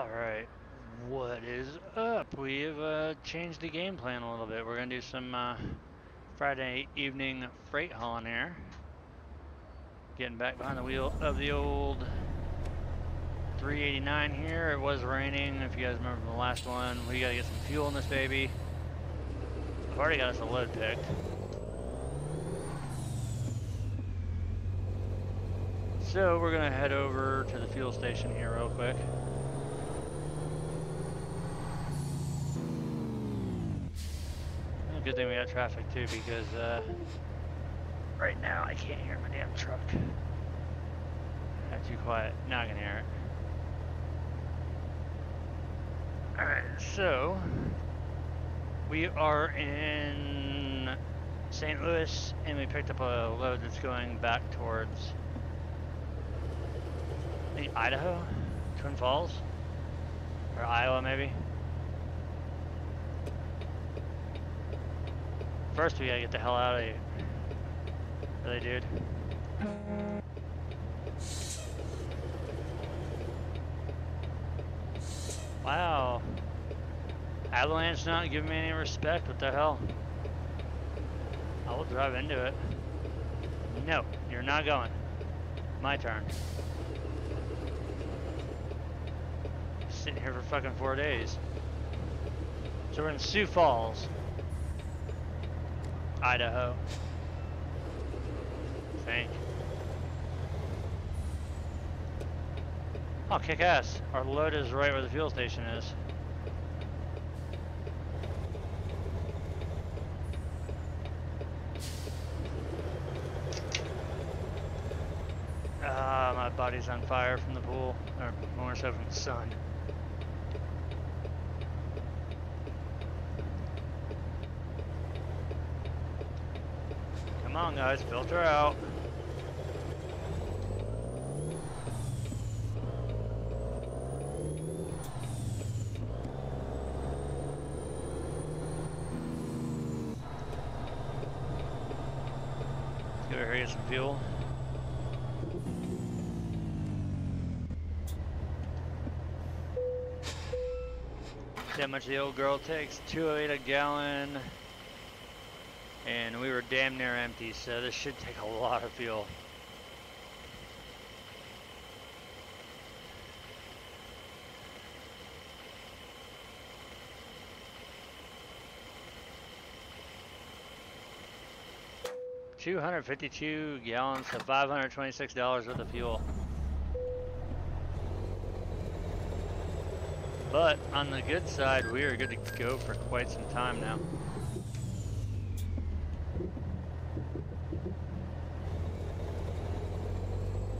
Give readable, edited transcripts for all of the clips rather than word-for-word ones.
Alright, what is up? We've changed the game plan a little bit. We're going to do some Friday evening freight hauling here. Getting back behind the wheel of the old 389 here. It was raining, if you guys remember from the last one. We got to get some fuel in this baby. I've already got us a load picked. So we're going to head over to the fuel station here real quick. Good thing we got traffic too, because right now I can't hear my damn truck. Not too quiet. Now I can hear it. Alright, so we are in St. Louis and we picked up a load that's going back towards Idaho, Twin Falls, or Iowa maybe. First, we gotta get the hell out of here. Really, dude? Wow. Avalanche not giving me any respect. What the hell? I will drive into it. No, you're not going. My turn. Sitting here for fucking 4 days. So we're in Sioux Falls, Idaho. I think. Oh, kick ass. Our load is right where the fuel station is. Ah, my body's on fire from the pool, or more so from the sun. Come on, guys, filter out. Let's go over here and get some fuel. See how much the old girl takes. $2.08 a gallon. And we were damn near empty, so this should take a lot of fuel. $252 gallons, so $526 worth of fuel. But on the good side, we are good to go for quite some time now.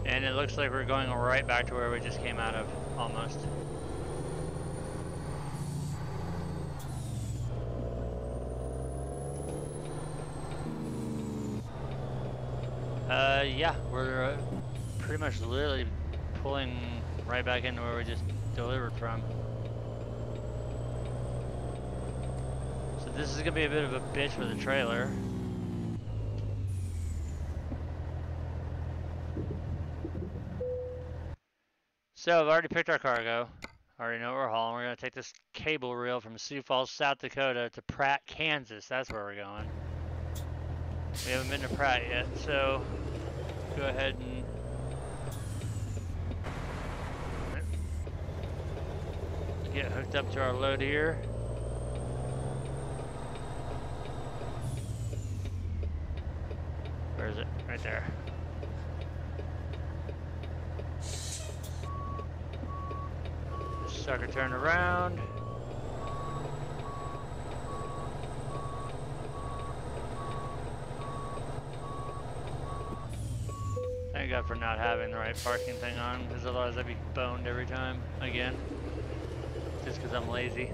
And it looks like we're going right back to where we just came out of, almost. Yeah, we're pretty much literally pulling right back into where we just delivered from. So this is gonna be a bit of a bitch for the trailer. So I've already picked our cargo. I already know what we're hauling. We're going to take this cable reel from Sioux Falls, South Dakota to Pratt, Kansas. That's where we're going. We haven't been to Pratt yet, so go ahead and get hooked up to our load here. Where is it? Right there. Sucker turn around. Thank God for not having the right parking thing on, because otherwise I'd be boned every time again. Just because I'm lazy.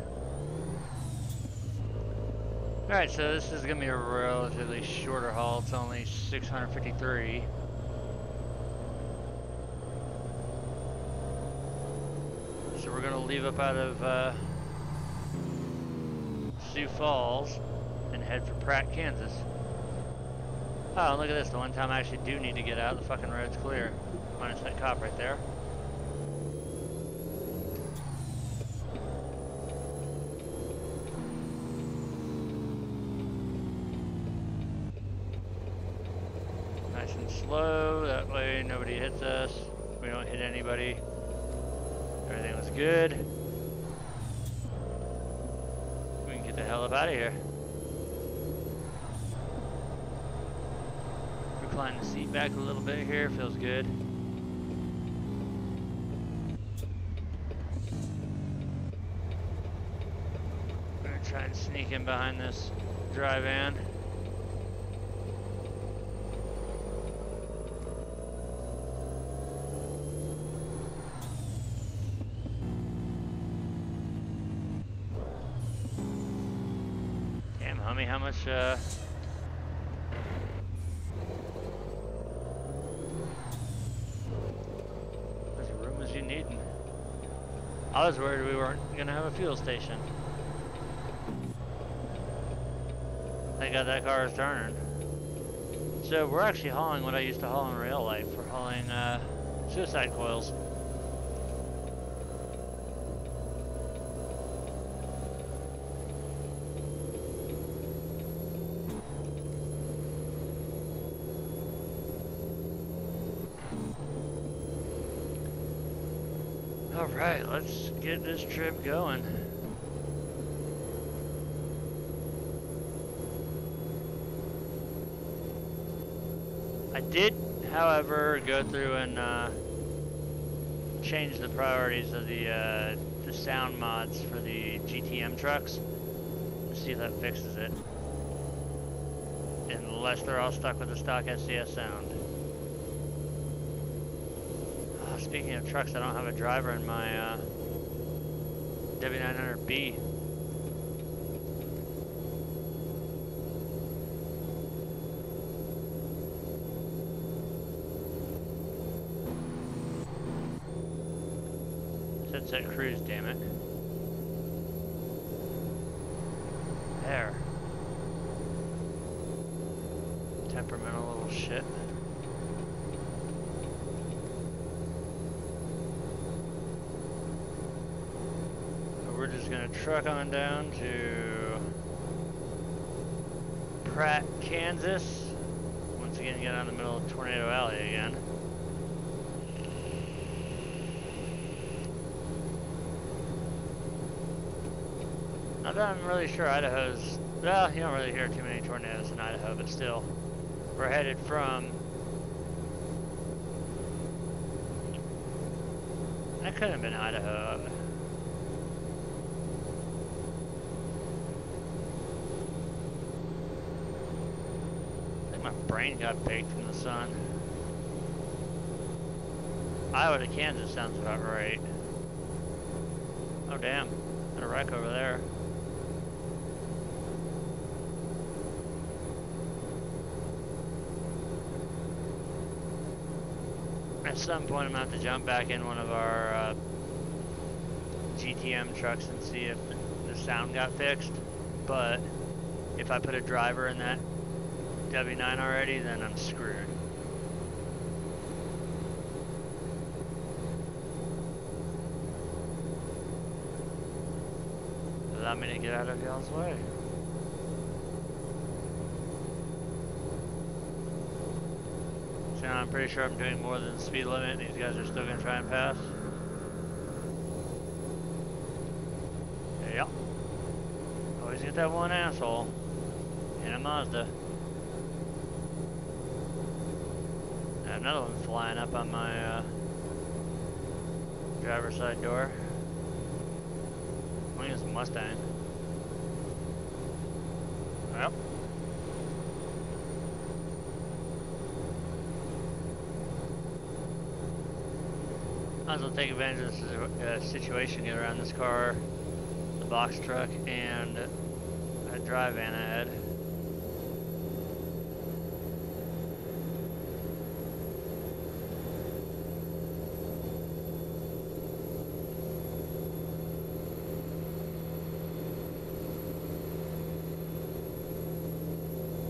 Alright, so this is going to be a relatively shorter haul. It's only 653. So we're going to leave up out of Sioux Falls and head for Pratt, Kansas. Oh, look at this. The one time I actually do need to get out, the fucking road's clear. Minus that cop right there. nice and slow, that way nobody hits us. We don't hit anybody. Everything was good. We can get the hell up out of here. Recline the seat back a little bit here, feels good. We're gonna try and sneak in behind this dry van. Damn, homie, how much, I was worried we weren't gonna have a fuel station. Thank God that car is turning. So we're actually hauling what I used to haul in real life. We're hauling suicide coils. Alright, let's get this trip going. I did, however, go through and change the priorities of the sound mods for the GTM trucks. Let's see if that fixes it. Unless they're all stuck with the stock SCS sound. Speaking of trucks, I don't have a driver in my W900B. Set cruise, damn it. There. Temperamental little shit. We're just gonna truck on down to Pratt, Kansas. Once again, get out in the middle of Tornado Alley again. Not that I'm really sure Idaho's, well, you don't really hear too many tornadoes in Idaho, but still. We're headed from, that could have been Idaho. My brain got baked from the sun. Iowa to Kansas sounds about right. Oh damn, got a wreck over there. At some point I'm going to have to jump back in one of our GTM trucks and see if the sound got fixed. But if I put a driver in that W9 already, then I'm screwed. Allow me to get out of y'all's way. So now I'm pretty sure I'm doing more than the speed limit and these guys are still gonna try and pass. Yep. Always get that one asshole in a Mazda. Another one flying up on my driver's side door. I think it's a Mustang. Yep. Might as well take advantage of this situation, get around this car, the box truck, and a dry van ahead.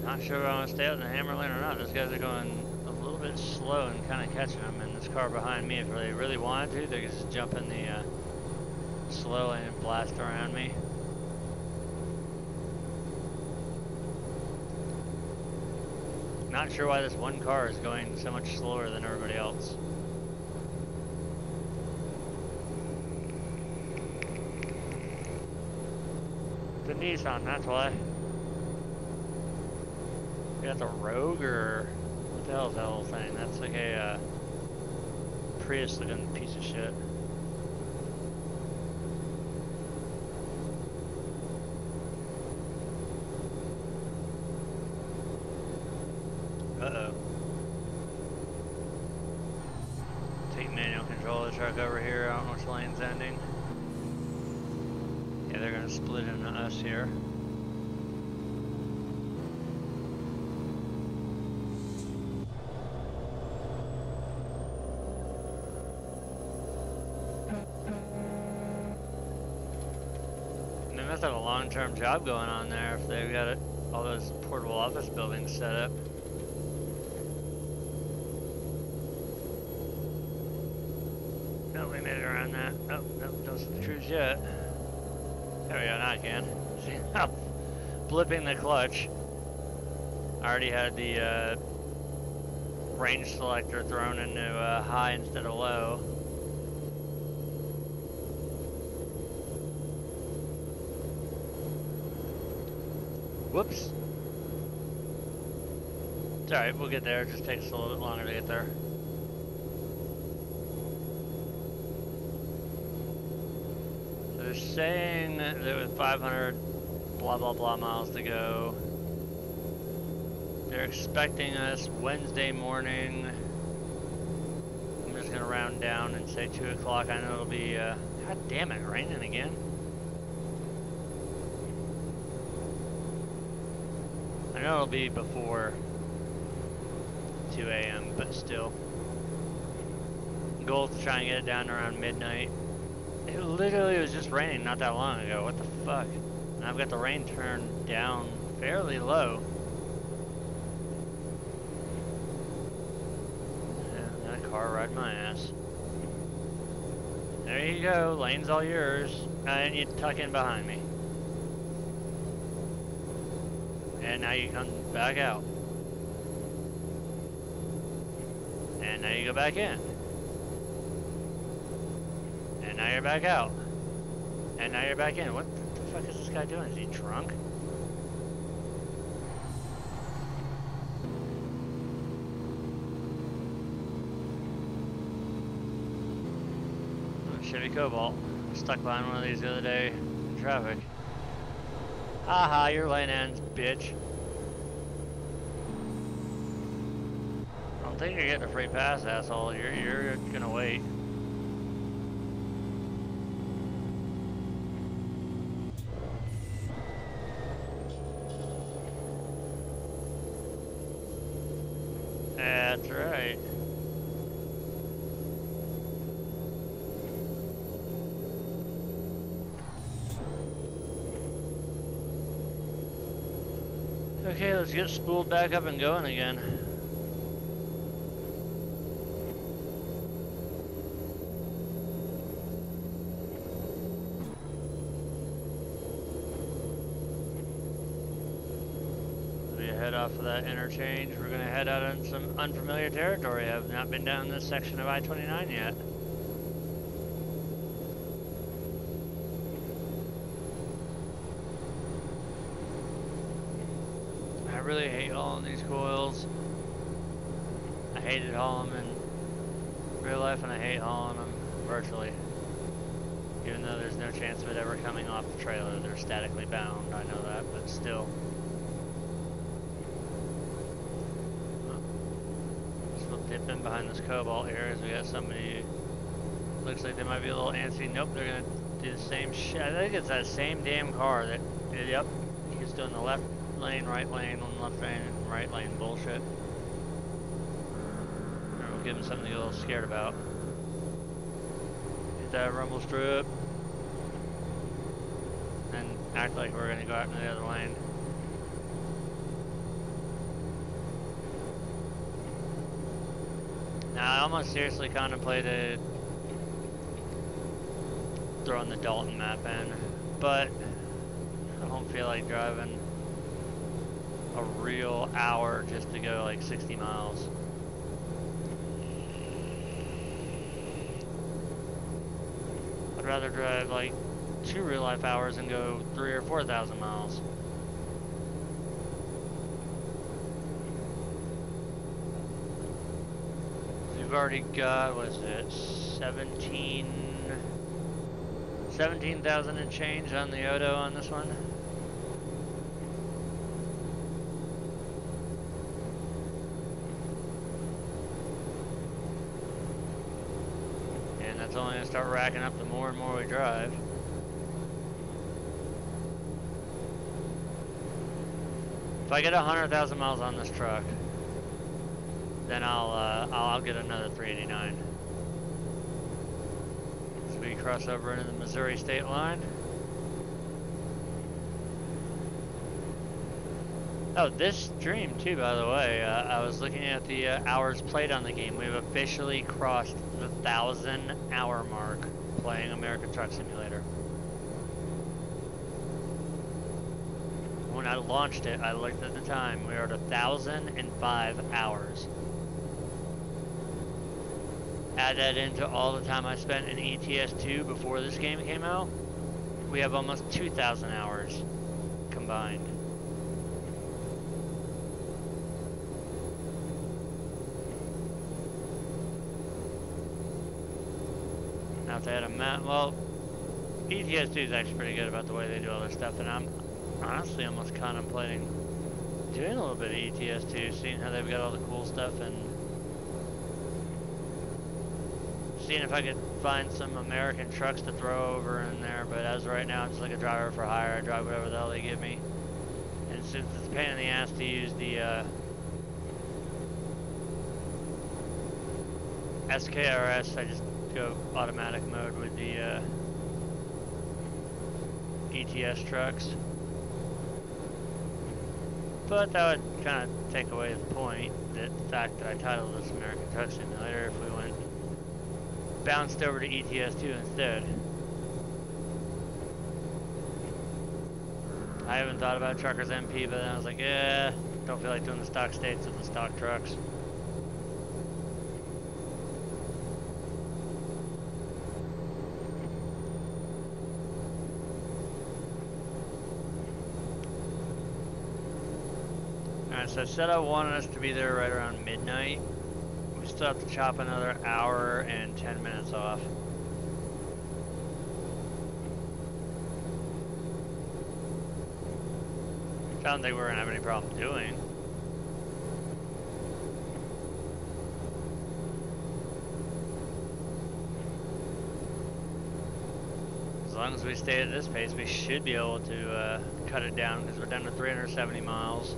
Not sure if I want to stay out in the Hammerlane or not. Those guys are going a little bit slow and kind of catching them. And this car behind me, if they really wanted to, they could just jump in the slow lane and blast around me. not sure why this one car is going so much slower than everybody else. The Nissan, that's why. We got the Rogue, or what the hell is that whole thing? That's like a Prius looking piece of shit. Uh-oh. Take manual control of the truck over here. I don't know which lane's ending. Yeah, they're gonna split into us here. They must have a long-term job going on there if they've got all those portable office buildings set up. No, we made it around that. Oh, no, don't see the cruise yet. There we go, now I can. See, I'm flipping the clutch. I already had the range selector thrown into high instead of low. Whoops. It's alright, we'll get there. It just takes a little bit longer to get there. So they're saying that with 500 blah blah blah miles to go, they're expecting us Wednesday morning. I'm just gonna round down and say 2 o'clock. I know it'll be, god damn it, raining again. I know it'll be before 2 a.m., but still. Goal is to try and get it down around midnight. It literally was just raining not that long ago. What the fuck? And I've got the rain turned down fairly low. Yeah, that car riding my ass. There you go. Lane's all yours. And you tuck in behind me. And now you come back out. And now you go back in. And now you're back out. And now you're back in. What the fuck is this guy doing? Is he drunk? Chevy Cobalt. Stuck behind one of these the other day in traffic. Haha, your lane ends, bitch. I don't think you're getting a free pass, asshole. You're gonna wait. That's right. Okay, let's get spooled back up and going again. We head off of that interchange. We're going to head out on some unfamiliar territory. I have not been down this section of I-29 yet. I really hate hauling these coils. I hated hauling them in real life, and I hate hauling them virtually. Even though there's no chance of it ever coming off the trailer, they're statically bound. I know that, but still. So we'll dip in behind this Cobalt here as we got somebody. Looks like they might be a little antsy. Nope, they're gonna do the same shit. I think it's that same damn car that. Yep, he's doing the left lane, right lane, on left lane, and right lane bullshit. We'll give him something to get a little scared about. Hit that rumble strip. And act like we're gonna go out into the other lane. Now, I almost seriously contemplated throwing the Dalton map in, but I don't feel like driving a real hour just to go like 60 miles. I'd rather drive like 2 real life hours and go 3,000 or 4,000 miles. We've already got, what is it, 17,000 and change on the Odo on this one. And that's only going to start racking up the more and more we drive. If I get 100,000 miles on this truck, then I'll get another 389. So we cross over into the Missouri state line. Oh, this stream too, by the way, I was looking at the hours played on the game. We've officially crossed the 1,000-hour mark playing American Truck Simulator. When I launched it, I looked at the time. We were at 1,005 hours. Add that into all the time I spent in ETS2 before this game came out, we have almost 2,000 hours combined. Now if they had a map, well, ETS2 is actually pretty good about the way they do all their stuff, and I'm honestly almost contemplating doing a little bit of ETS2, seeing how they've got all the cool stuff and seeing if I could find some American trucks to throw over in there, but as of right now, I'm just like a driver for hire. I drive whatever the hell they give me. And since it's a pain in the ass to use the SKRS, I just go automatic mode with the ETS trucks. But that would kind of take away the point, the fact that I titled this American Truck Simulator if we went bounced over to ETS2 instead. I haven't thought about Truckers MP, but then I was like, yeah, don't feel like doing the stock states with the stock trucks. Alright, so I said I wanted us to be there right around midnight. We still have to chop another hour and 10 minutes off. I don't think we're gonna have any problem doing. As long as we stay at this pace, we should be able to cut it down, because we're down to 370 miles.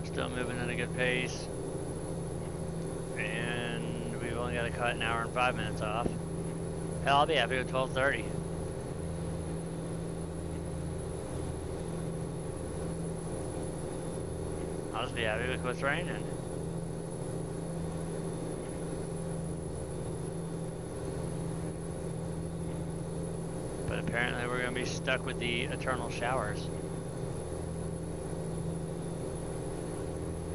Still moving at a good pace. And we've only got to cut an hour and 5 minutes off. Hell, I'll be happy with 12:30. I'll just be happy with what's raining. But apparently we're going to be stuck with the eternal showers.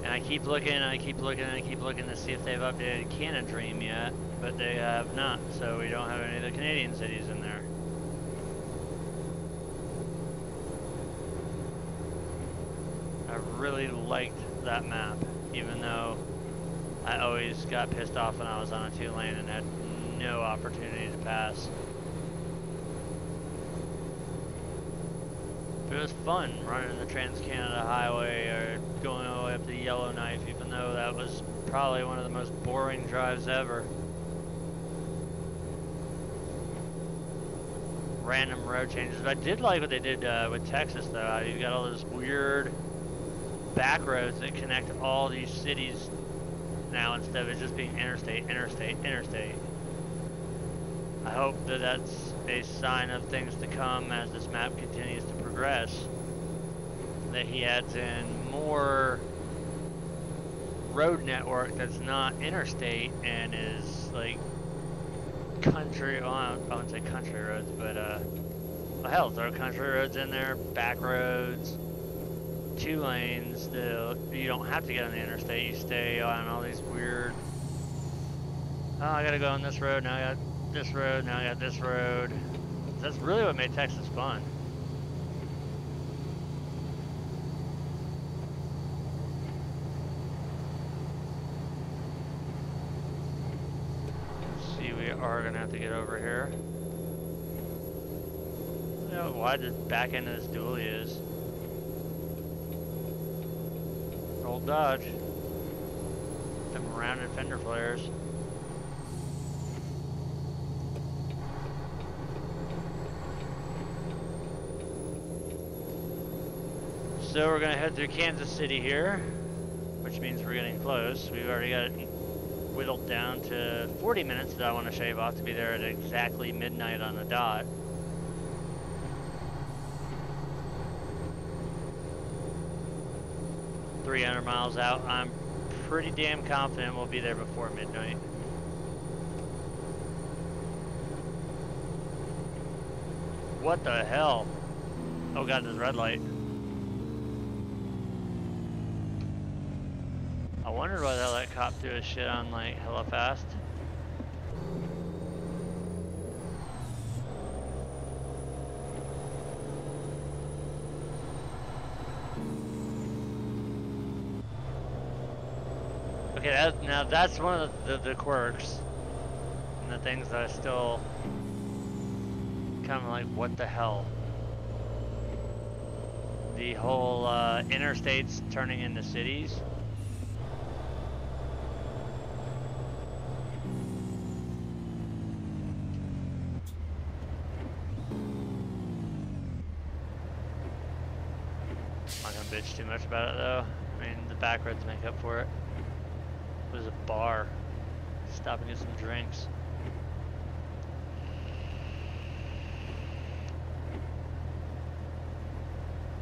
And I keep looking, and I keep looking, and I keep looking to see if they've updated Canada Dream yet, but they have not, so we don't have any of the Canadian cities in there. I really liked that map, even though I always got pissed off when I was on a 2-lane and had no opportunity to pass. But it was fun running the Trans-Canada Highway or going all the way up to Yellowknife, even though that was probably one of the most boring drives ever. Random road changes. But I did like what they did with Texas, though. You've got all those weird back roads that connect all these cities now instead of it just being interstate, interstate, interstate. I hope that that's a sign of things to come as this map continues to progress, that he adds in more road network that's not interstate and is like country, well, I wouldn't say country roads, but well, hell, throw country roads in there, back roads, 2 lanes. You don't have to get on the interstate. You stay on all these weird. Oh, I gotta go on this road. Now I got this road. Now I got this road. That's really what made Texas fun. Let's see, we are gonna have to get over here. I don't know why the back end of this dually is. Old Dodge. Them rounded fender flares. So we're gonna head through Kansas City here, which means we're getting close. We've already got it whittled down to 40 minutes that I want to shave off to be there at exactly midnight on the dot. $300 miles out. I'm pretty damn confident we'll be there before midnight. What the hell? Oh god, there's a red light. I wondered why they let cop do his shit on like hella fast. Okay, now that's one of the quirks and the things that I still kind of like, what the hell? The whole interstates turning into cities. I'm not gonna bitch too much about it though. I mean, the back roads make up for it. There's a bar. Stop and get some drinks. Is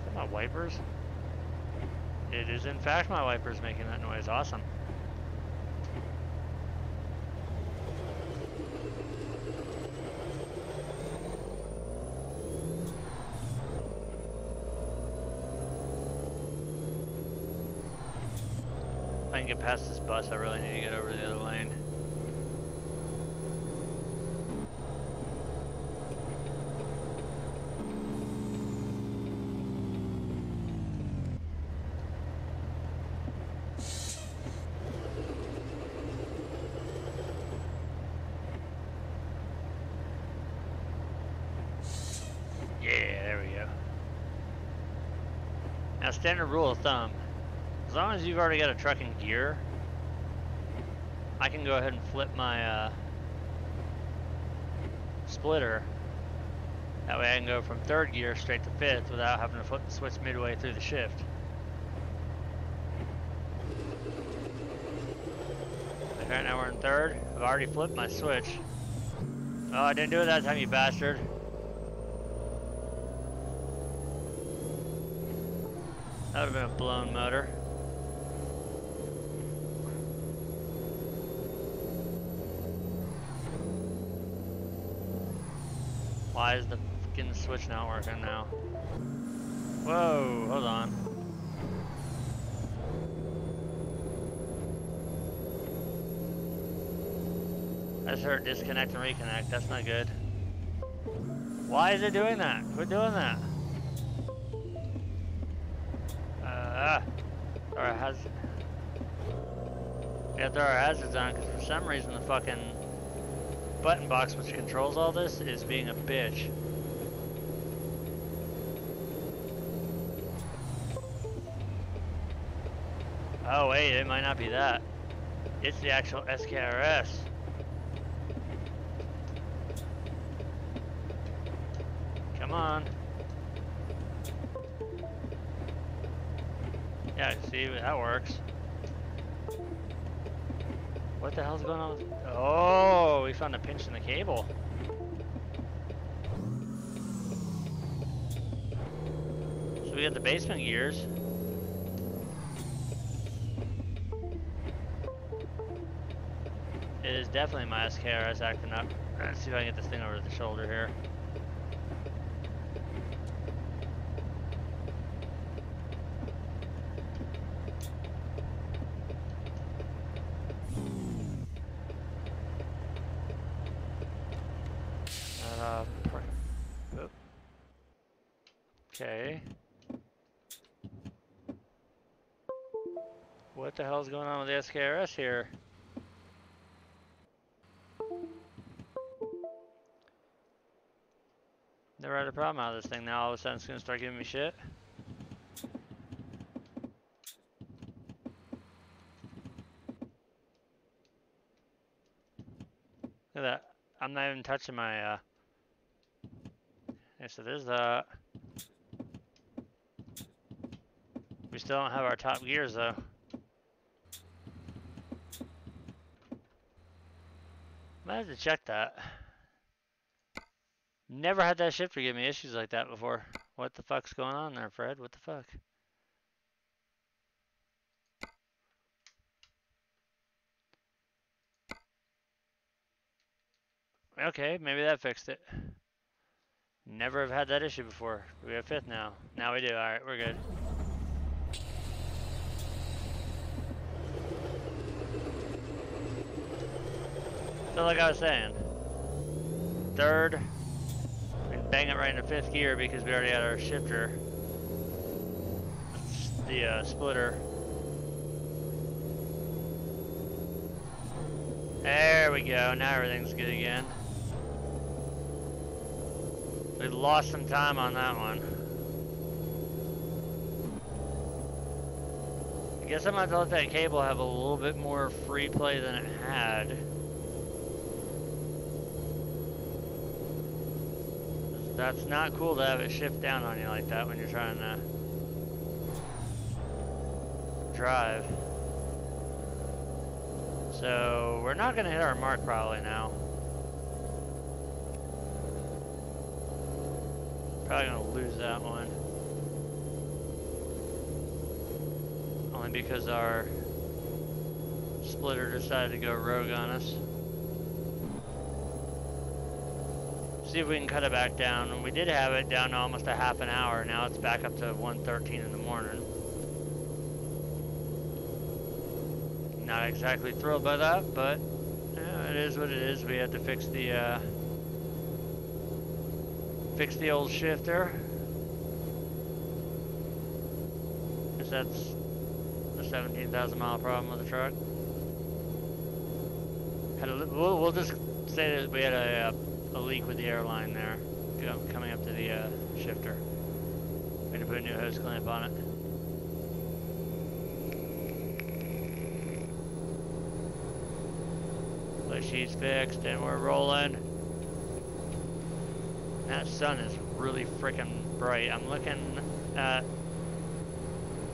that my wipers? It is in fact my wipers making that noise. Awesome. If I can get past this bus, I really need to get over the other lane. Yeah, there we go. Now, standard rule of thumb. As long as you've already got a truck in gear, I can go ahead and flip my splitter. That way I can go from 3rd gear straight to 5th without having to flip the switch midway through the shift. Okay, now we're in 3rd. I've already flipped my switch. Oh, I didn't do it that time, you bastard. That would have been a blown motor. Why is the fucking switch not working now? Whoa, hold on. I just heard disconnect and reconnect. That's not good. Why is it doing that? Quit doing that. Throw our hazards. We gotta throw our hazards on because for some reason the fucking button box which controls all this is being a bitch. Oh wait, it might not be that. It's the actual SKRS. Come on. Yeah, see, that works. What the hell's going on with... Oh, we found a pinch in the cable. So we got the basement gears. It is definitely my SKRS acting up. Let's see if I can get this thing over the shoulder here. Oop. Okay. What the hell's going on with the SKRS here? Never had a problem out of this thing. Now all of a sudden it's gonna start giving me shit. Look at that. I'm not even touching my okay, so there's we still don't have our top gears though. Might have to check that. Never had that shifter give me issues like that before. What the fuck's going on there, Fred? What the fuck? Okay, maybe that fixed it. Never have had that issue before. We have fifth now. Now we do. Alright, we're good. So like I was saying, third, we bang it right into fifth gear because we already had our shifter, the splitter. There we go, now everything's good again. We lost some time on that one. I guess I'm gonna have to let that cable have a little bit more free play than it had. That's not cool to have it shift down on you like that when you're trying to drive. So we're not gonna hit our mark probably now. Probably gonna lose that one. Only because our splitter decided to go rogue on us. See if we can cut it back down. We did have it down to almost a half an hour. Now it's back up to 1:13 in the morning. Not exactly thrilled by that, but yeah, it is what it is. We had to fix the old shifter. Guess that's a 17,000 mile problem with the truck. We'll just say that we had a leak with the airline there, coming up to the shifter. We had to put a new hose clamp on it. But she's fixed and we're rolling. That sun is really freaking bright. I'm looking at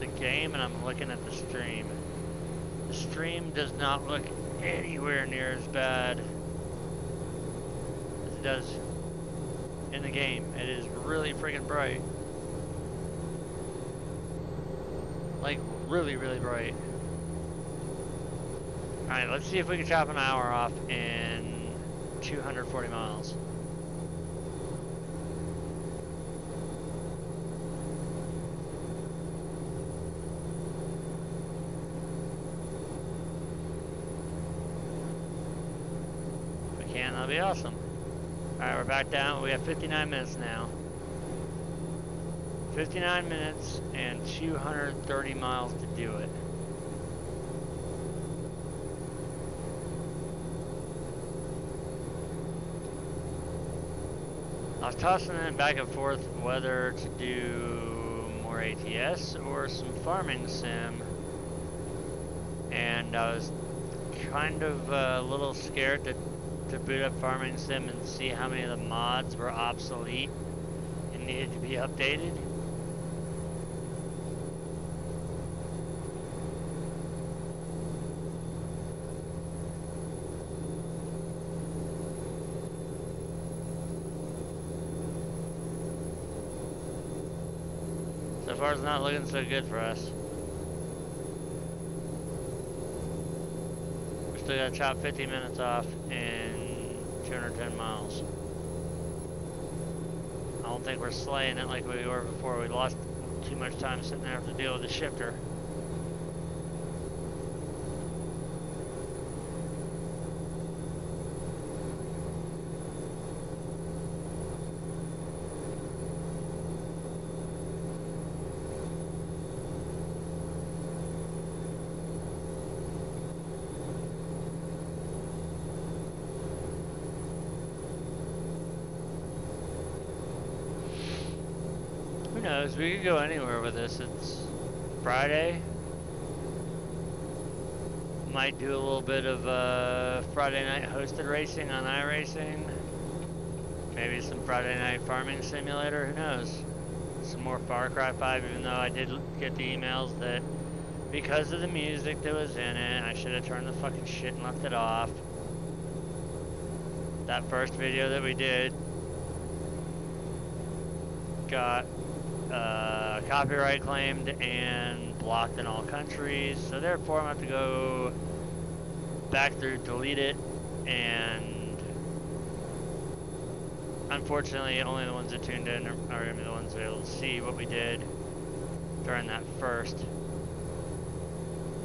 the game and I'm looking at the stream. The stream does not look anywhere near as bad as it does in the game. It is really freaking bright. Like really, really bright. Alright, let's see if we can chop an hour off in 240 miles. If we can, that'll be awesome. Alright, we're back down. We have 59 minutes now. 59 minutes and 230 miles to do it. I was tossing it back and forth whether to do more ATS or some farming sim, and I was kind of a little scared to boot up farming sim and see how many of the mods were obsolete and needed to be updated. So far it's not looking so good for us. We still gotta chop 50 minutes off in 210 miles. I don't think we're slaying it like we were before. We lost too much time sitting there to deal with the shifter. knows? We could go anywhere with this. It's Friday. Might do a little bit of Friday night hosted racing on iRacing. Maybe some Friday night farming simulator. Who knows? Some more Far Cry 5, even though I did get the emails that because of the music that was in it, I should have turned the fucking shit and left it off. That first video that we did got copyright claimed and blocked in all countries, so therefore I'm going to have to go back through, delete it, and unfortunately only the ones that tuned in are going to be the ones that are able to see what we did during that first, I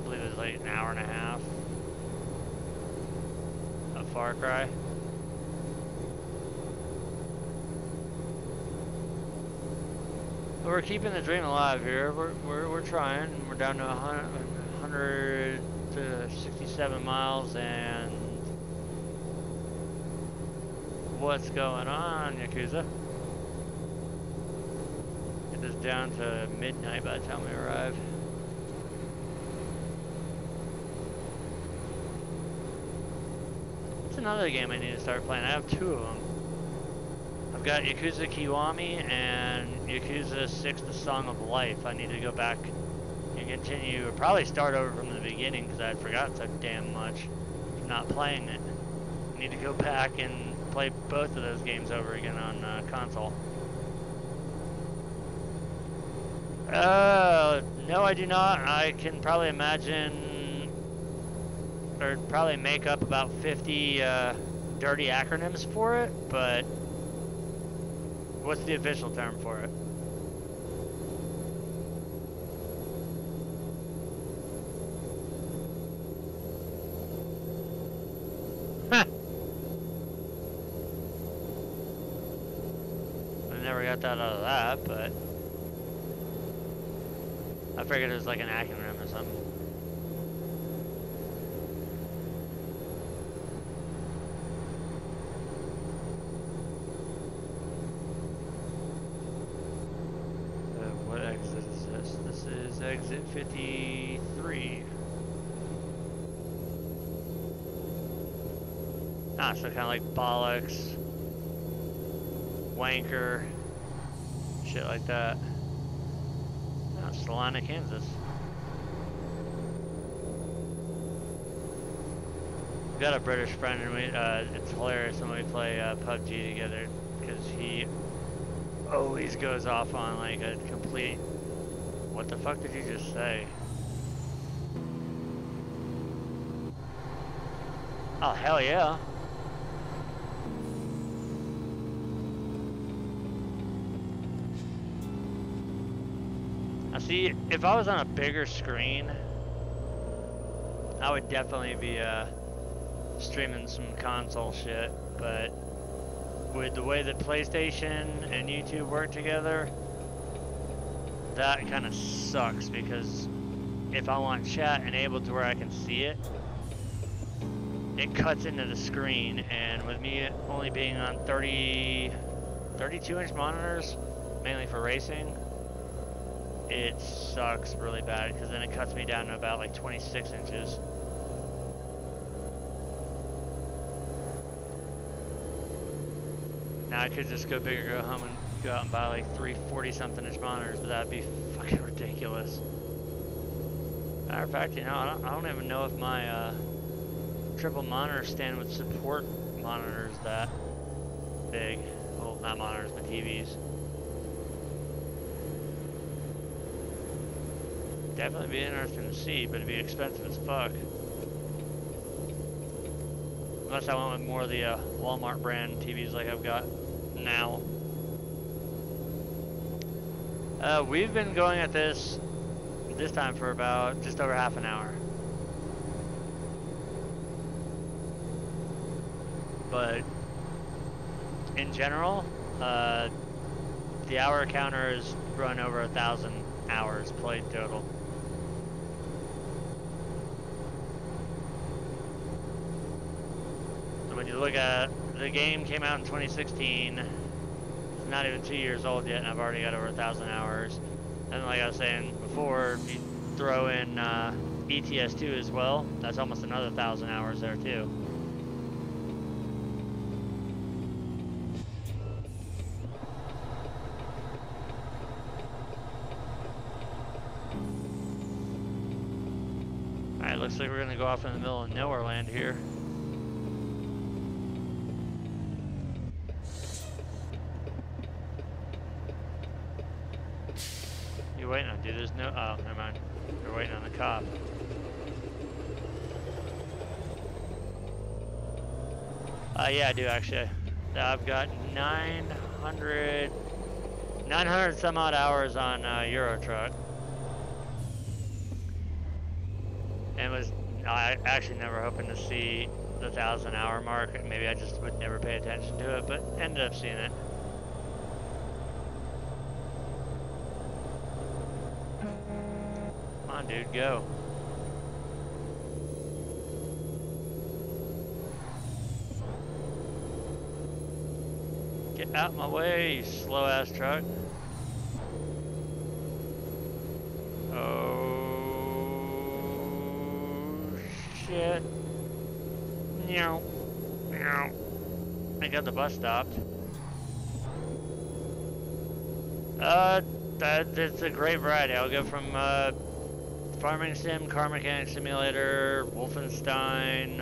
believe it was like an hour and a half of Far Cry. We're keeping the dream alive here. We're trying. We're down to 167 miles, and what's going on, Yakuza? Get this down to midnight by the time we arrive. It's another game I need to start playing. I have two of them. I've got Yakuza Kiwami and Yakuza 6 The Song of Life. I need to go back and continue, or probably start over from the beginning because I had forgotten so damn much from not playing it. I need to go back and play both of those games over again on console. No, I do not. I can probably imagine, or probably make up about 50 dirty acronyms for it, but what's the official term for it? I never got that out of that, but I figured it was like an acronym or something. What exit is this? This is exit 53. Ah, so kind of like bollocks, wanker, shit like that. Oh, Salina, Kansas. We've got a British friend, and it's hilarious when we play PUBG together, because he always goes off on like a complete, what the fuck did you just say? Oh, hell yeah. Now see, if I was on a bigger screen, I would definitely be streaming some console shit, but with the way that PlayStation and YouTube work together, that kind of sucks, because if I want chat enabled to where I can see it, it cuts into the screen, and with me only being on 32-inch monitors, mainly for racing, it sucks really bad, because then it cuts me down to about like 26 inches. Now I could just go big or go home and go out and buy like 3 40-something inch monitors, but that'd be fucking ridiculous. Matter of fact, you know, I don't even know if my triple monitor stand would support monitors that big. Well, not monitors, but TVs. Definitely be interesting to see, but it'd be expensive as fuck. Unless I went with more of the Walmart brand TVs like I've got now. We've been going at this time for about just over half an hour. But in general, the hour counter has run over 1,000 hours played total. When you look at the game, came out in 2016, not even 2 years old yet, and I've already got over 1,000 hours. And like I was saying before, if you throw in ETS2 as well, that's almost another 1,000 hours there too. Alright, looks like we're gonna go off in the middle of nowhere land here. You waiting on, dude? There's no, oh, never mind. You're waiting on the cop. Yeah, I do actually. I've got 900 some odd hours on Euro Truck. And was I actually never hoping to see the 1,000 hour mark. Maybe I just would never pay attention to it, but ended up seeing it. Come on, dude, go. Get out my way, you slow ass truck. Oh shit. Meow. Meow. I got the bus stopped. It's a great variety. I'll go from Farming Sim, Car Mechanic Simulator, Wolfenstein,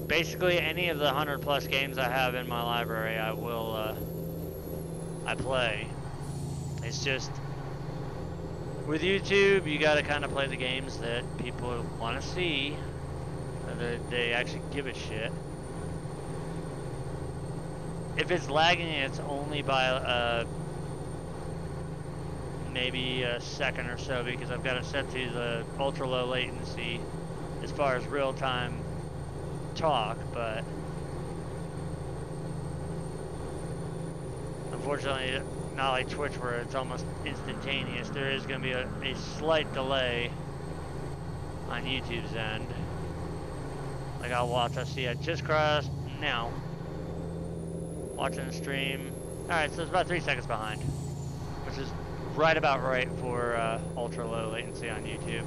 basically any of the 100+ games I have in my library, I will I play. It's just with YouTube, you gotta kind of play the games that people want to see, that they actually give a shit. If it's lagging, it's only by maybe a second or so, because I've got it set to the ultra low latency as far as real time talk, but unfortunately not like Twitch where it's almost instantaneous. There is going to be a slight delay on YouTube's end. Like I'll watch, I see I just crossed now, watching the stream. Alright, so it's about 3 seconds behind, which is right about right for ultra low latency on YouTube.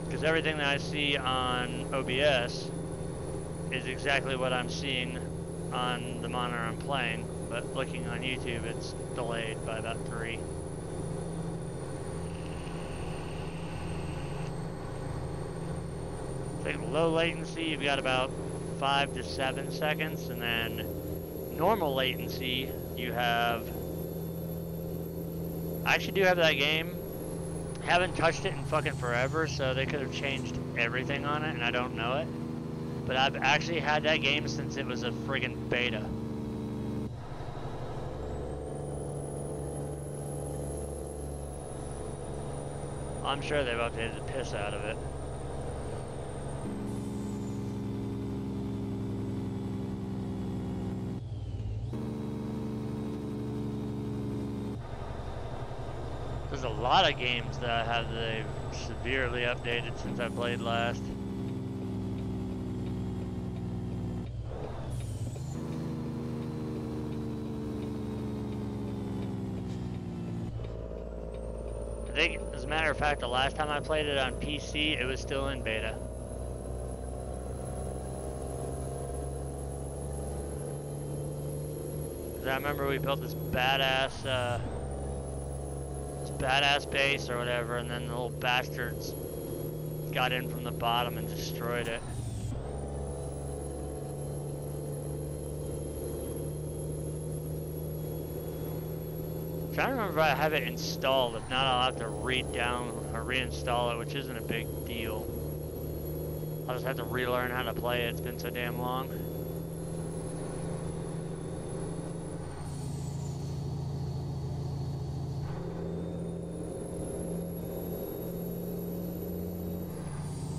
Because everything that I see on OBS is exactly what I'm seeing on the monitor I'm playing, but looking on YouTube it's delayed by about 3. I think low latency you've got about 5 to 7 seconds, and then normal latency you have, I actually do have that game. Haven't touched it in fucking forever, so they could have changed everything on it and I don't know it. But I've actually had that game since it was a friggin' beta. I'm sure they've updated the piss out of it. There's a lot of games that they've severely updated since I played last. I think, as a matter of fact, the last time I played it on PC, it was still in beta. Cause I remember we built this badass base or whatever, and then the little bastards got in from the bottom and destroyed it. I'm trying to remember if I have it installed. If not, I'll have to read down or reinstall it, which isn't a big deal. I'll just have to relearn how to play it. It's been so damn long.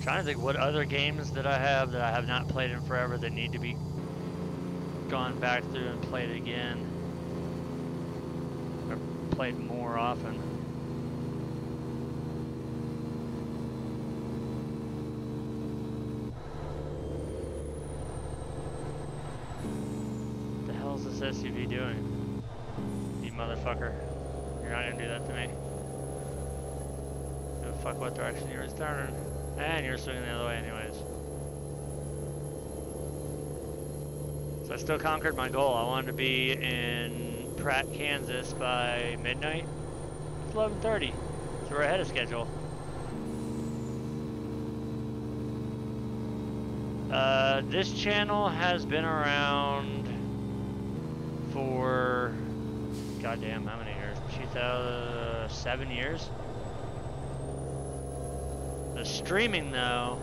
Trying to think what other games that I have not played in forever that need to be gone back through and played again, or played more often. SUV doing? You motherfucker. You're not gonna do that to me. Give a fuck what direction you were turning. And you're swinging the other way anyways. So I still conquered my goal. I wanted to be in Pratt, Kansas by midnight. It's 11:30. So we're ahead of schedule. This channel has been around for, goddamn, how many years? 7 years? The streaming though,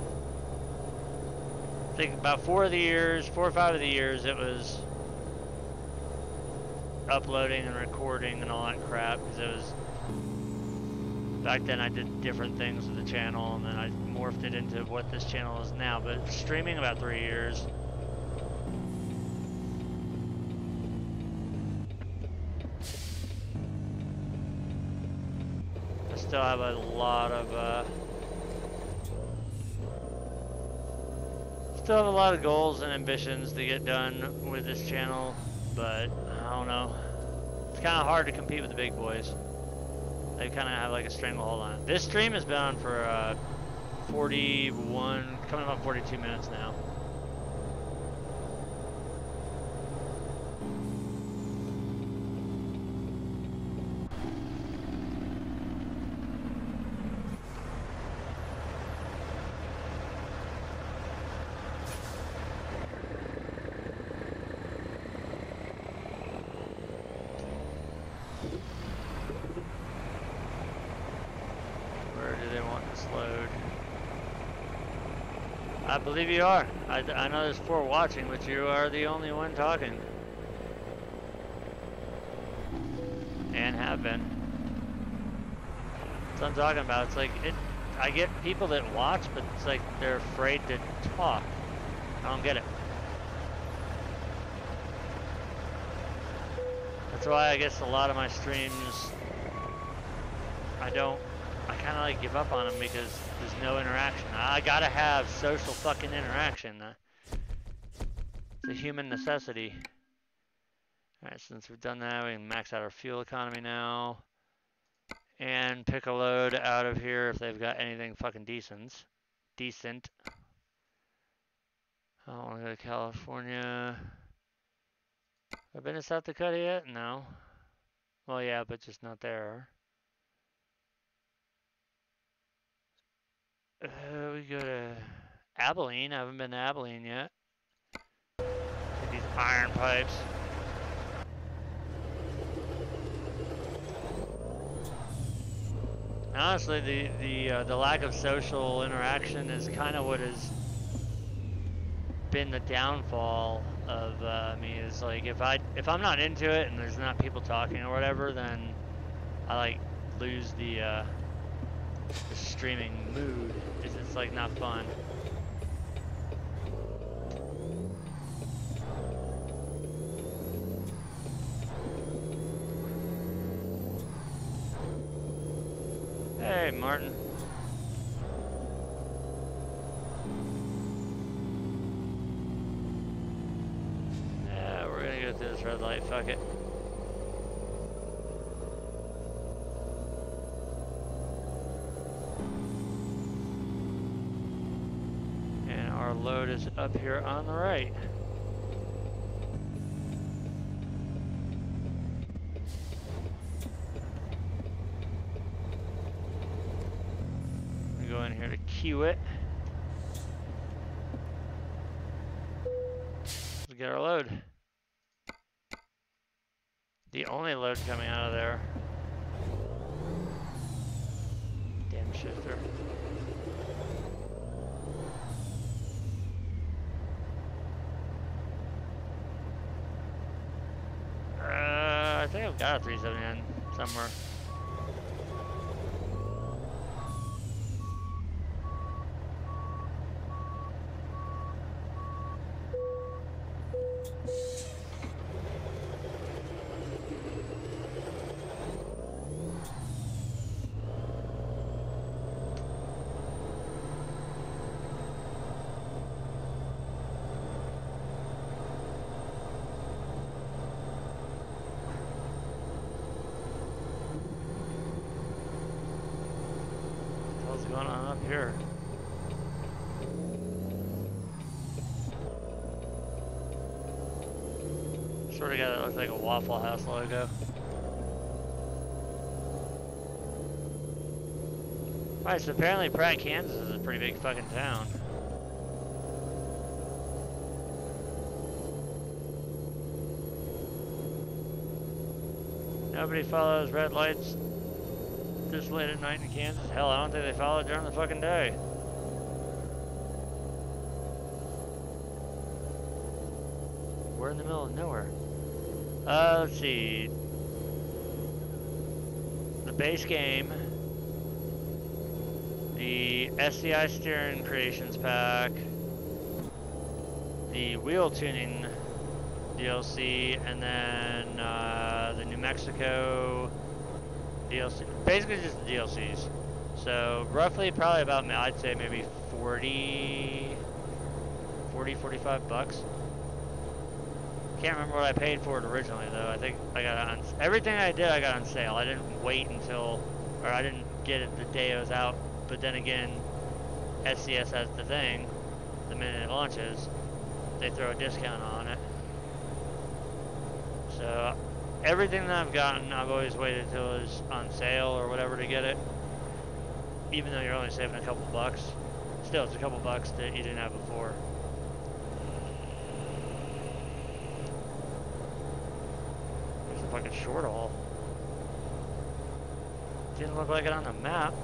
I think about 4 or 5 of the years it was uploading and recording and all that crap, because it was, back then I did different things with the channel and then I morphed it into what this channel is now, but streaming about 3 years. I still have a lot of goals and ambitions to get done with this channel, but I don't know. It's kind of hard to compete with the big boys. They kind of have like a stranglehold on it. This stream has been on for 41, coming up on 42 minutes now. I believe you are. I know there's 4 watching, but you are the only one talking. And have been. That's what I'm talking about. It's like, I get people that watch, but it's like they're afraid to talk. I don't get it. That's why I guess a lot of my streams, I kind of like give up on them because there's no interaction. I gotta have social fucking interaction. It's a human necessity. Alright, since we've done that, we can max out our fuel economy now. And pick a load out of here if they've got anything fucking decent. I don't want to go to California. Have I been to South Dakota yet? No. Well, yeah, but just not there. We go to Abilene. I haven't been to Abilene yet. These iron pipes. Honestly, the lack of social interaction is kind of what has been the downfall of me. Is like if I'm not into it and there's not people talking or whatever, then I like lose the streaming mood. It's like not fun. Hey, Martin. Yeah, we're gonna go through this red light. Fuck it. Our load is up here on the right. We go in here to queue it. Let's get our load. The only load coming out of there. Damn shifter. I think I've got a 379 somewhere. going on up here? Sort of got it looks like a Waffle House logo. Alright, so apparently Pratt, Kansas is a pretty big fucking town. Nobody follows red lights this late at night in Kansas. Hell, I don't think they follow it during the fucking day. We're in the middle of nowhere. Let's see. The base game. The SCI Steering Creations Pack. The Wheel Tuning DLC, and then the New Mexico DLC. Basically just the DLCs. So roughly probably about, I'd say maybe 45 bucks. Can't remember what I paid for it originally though. I think I got it on, everything I did I got on sale. I didn't wait until, or I didn't get it the day it was out. But then again, SCS has the thing, the minute it launches, they throw a discount on it. So everything that I've gotten, I've always waited until it was on sale or whatever to get it. Even though you're only saving a couple bucks. Still, it's a couple bucks that you didn't have before. There's a fucking short haul. Didn't look like it on the map.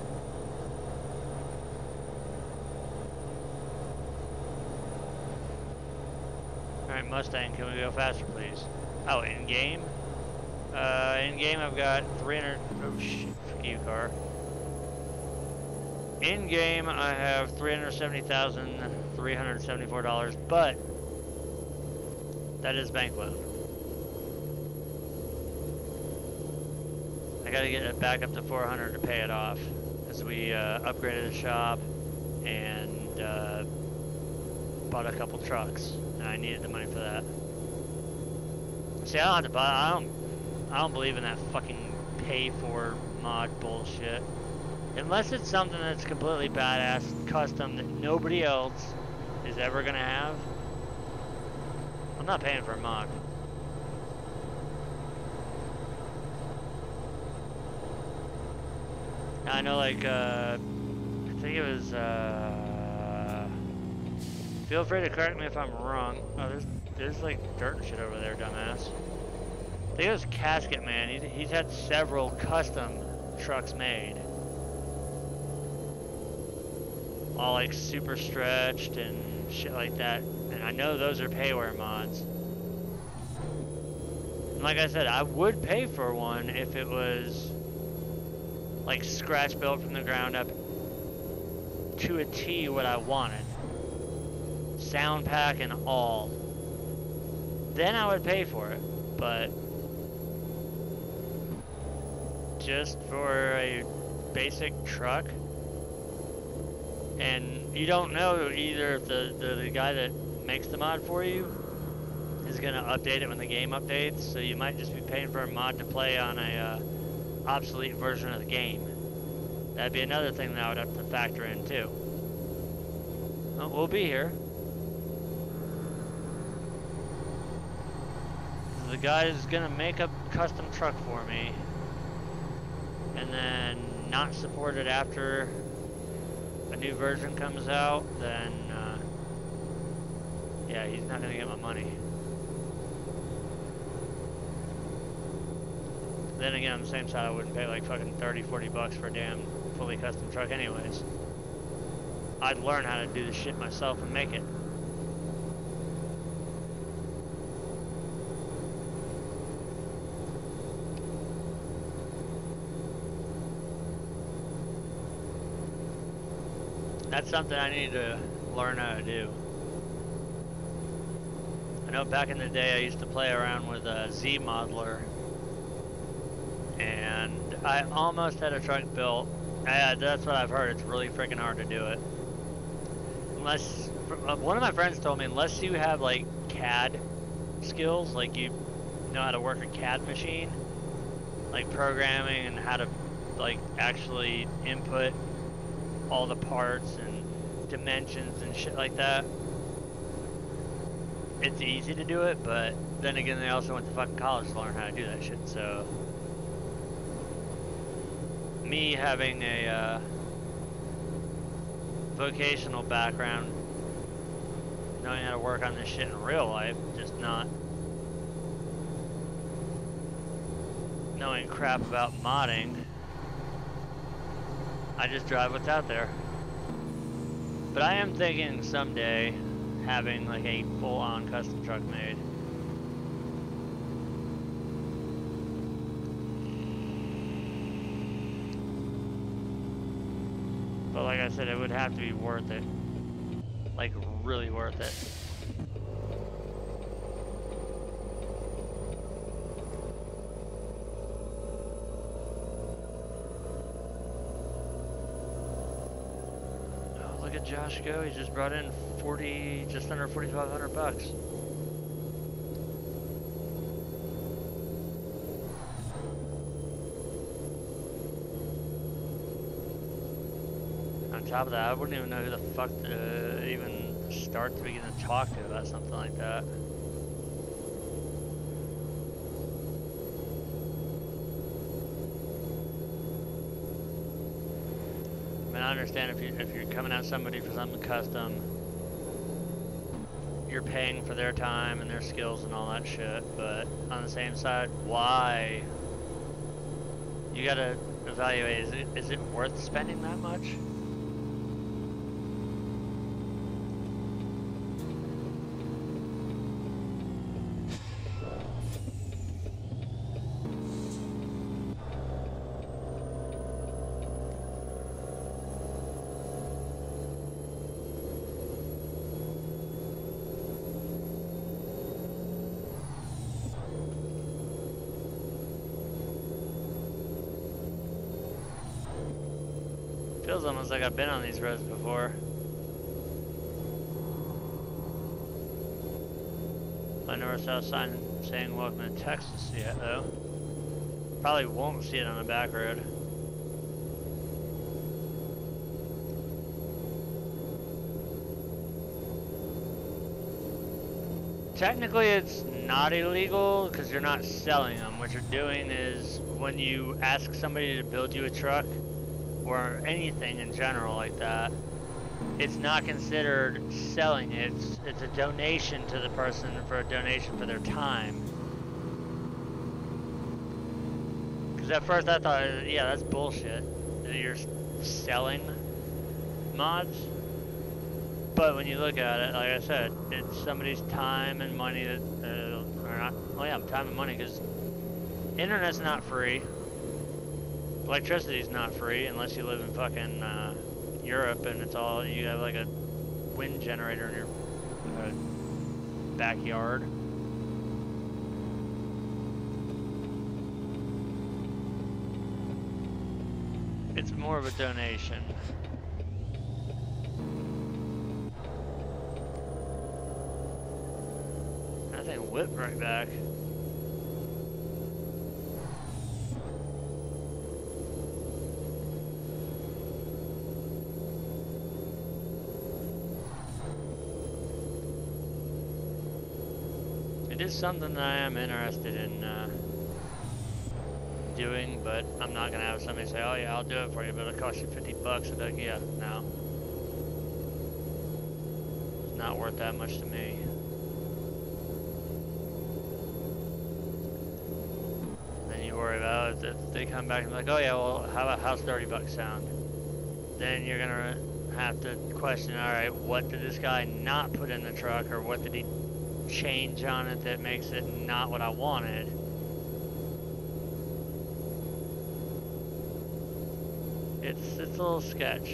Alright, Mustang, can we go faster, please? Oh, in game? In game, I've got 300. Oh shit! Fuck you, car. In game, I have $370,374, but that is bank loan. I gotta get it back up to 400 to pay it off, as we upgraded the shop and bought a couple trucks, and I needed the money for that. See, I don't have to buy. I don't believe in that fucking pay for mod bullshit. Unless it's something that's completely badass, custom, that nobody else is ever gonna have. I'm not paying for a mod. I know, like, I think it was, feel free to correct me if I'm wrong. Oh, there's like dirt and shit over there, dumbass. I think it was Casket Man. He's had several custom trucks made. All like super stretched and shit like that. And I know those are payware mods. And like I said, I would pay for one if it was like scratch built from the ground up to a T what I wanted. Sound pack and all. Then I would pay for it. But just for a basic truck, and you don't know either if the guy that makes the mod for you is gonna update it when the game updates, so you might just be paying for a mod to play on a obsolete version of the game. That'd be another thing that I would have to factor in too. Well, we'll be here. The guy is gonna make a custom truck for me and then not support it after a new version comes out, then yeah, he's not gonna get my money. Then again, on the same side, I wouldn't pay like fucking 30-40 bucks for a damn fully custom truck anyways. I'd learn how to do the shit myself and make it. That's something I need to learn how to do. I know back in the day I used to play around with a Z-Modeler, and I almost had a truck built. That's what I've heard, it's really freaking hard to do it. Unless, one of my friends told me, unless you have like CAD skills, like you know how to work a CAD machine, like programming and how to like actually input all the parts and dimensions and shit like that, it's easy to do it, but then again, they also went to fucking college to learn how to do that shit, so me having a vocational background, knowing how to work on this shit in real life, just not knowing crap about modding, I just drive what's out there. But I am thinking someday having like a full-on custom truck made. But like I said, it would have to be worth it. Like, really worth it. Oh, look at Josh go. He just brought in just under 4,500 bucks. On top of that, I wouldn't even know who the fuck to even start to begin to talk to about something like that. I mean, I understand if you're coming at somebody for something custom, you're paying for their time and their skills and all that shit, but on the same side, why? You gotta evaluate, is it worth spending that much? Feels almost like I've been on these roads before. I never saw a sign saying welcome to Texas yet, though. Probably won't see it on the back road. Technically, it's not illegal because you're not selling them. What you're doing is when you ask somebody to build you a truck, or anything in general like that, it's not considered selling it. It's a donation to the person for a donation for their time. Because at first I thought, yeah, that's bullshit, that you're selling mods. But when you look at it, like I said, it's somebody's time and money that, or not, well yeah, time and money, because internet's not free. Electricity's not free unless you live in fucking Europe and it's all, you have like a wind generator in your backyard. It's more of a donation. That thing whipped right back. It is something that I am interested in doing, but I'm not gonna have somebody say, oh yeah, I'll do it for you, but it'll cost you 50 bucks. I'll be like, yeah, no. It's not worth that much to me. Then you worry about it, if they come back and be like, oh yeah, well, how's 30 bucks sound? Then you're gonna have to question, alright, what did this guy not put in the truck, or what did he change on it that makes it not what I wanted? It's a little sketch.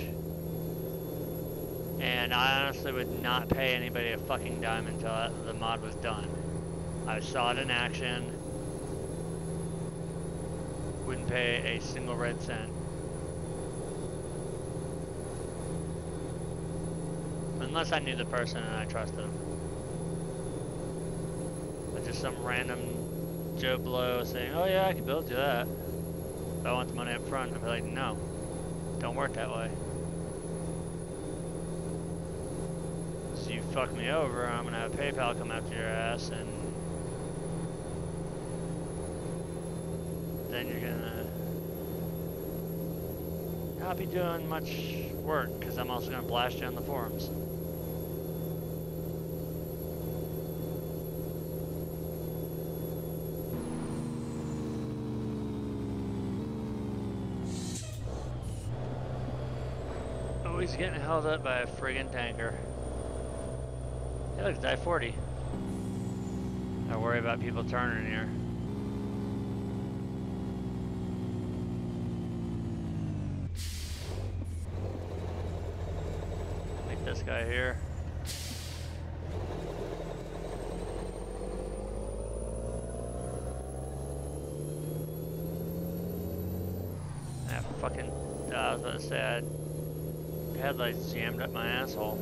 And I honestly would not pay anybody a fucking dime until the mod was done. I saw it in action. Wouldn't pay a single red cent. Unless I knew the person and I trusted them. But just some random Joe Blow saying, oh yeah, I can build you that. If I want the money up front, I'd be like, no. Don't work that way. fuck me over, I'm gonna have PayPal come after your ass, and then you're gonna not be doing much work, because I'm also gonna blast you on the forums. Oh, he's getting held up by a friggin' tanker. Hey, look, it's I-40. I worry about people turning here. Like this guy here. Ah, fucking, I was about to say, I had headlights jammed up my asshole.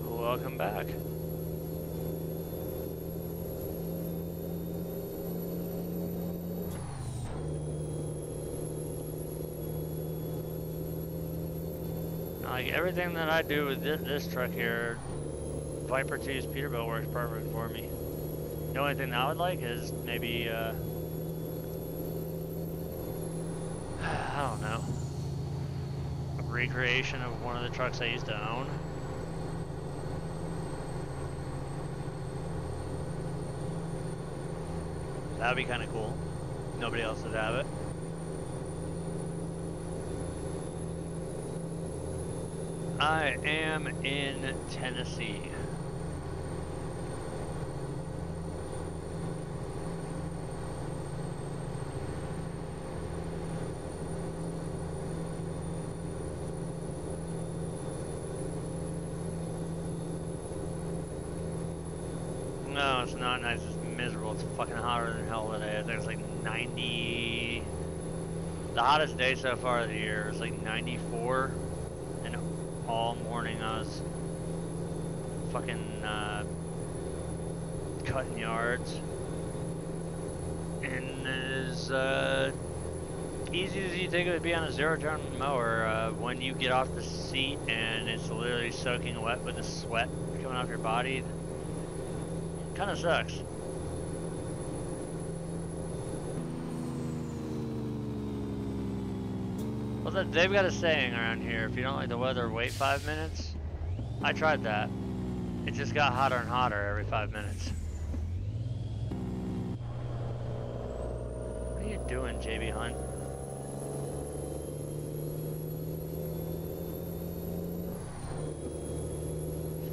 Welcome back. Like everything that I do with this truck here, Viper 2's Peterbilt works perfect for me. The only thing that I would like is maybe, I don't know, a recreation of one of the trucks I used to own. That would be kind of cool. Nobody else would have it. I am in Tennessee. No, it's not nice. It's miserable. It's fucking hotter than hell today. I think it's like 90. The hottest day so far of the year is like 94. And all morning I was fucking cutting yards. And as easy as you think it would be on a zero-turn mower, when you get off the seat and it's literally soaking wet with the sweat coming off your body, kind of sucks. Well, they've got a saying around here, if you don't like the weather, wait 5 minutes. I tried that. It just got hotter and hotter every 5 minutes. What are you doing, JB Hunt?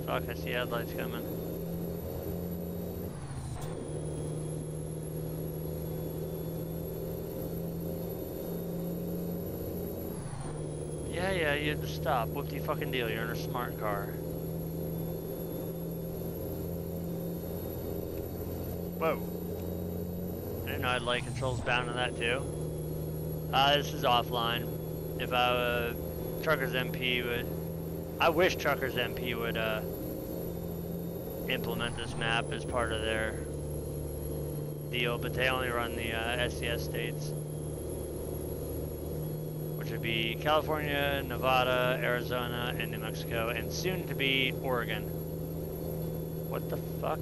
Fuck, I see headlights coming. Yeah, you have to stop. Whoop-de-fucking deal, you're in a smart car. Whoa. I didn't know I had light controls bound to that too. This is offline. If Truckers MP would... I wish Truckers MP would implement this map as part of their deal, but they only run the SCS states. Which would be California, Nevada, Arizona, and New Mexico, and soon to be Oregon. What the fuck?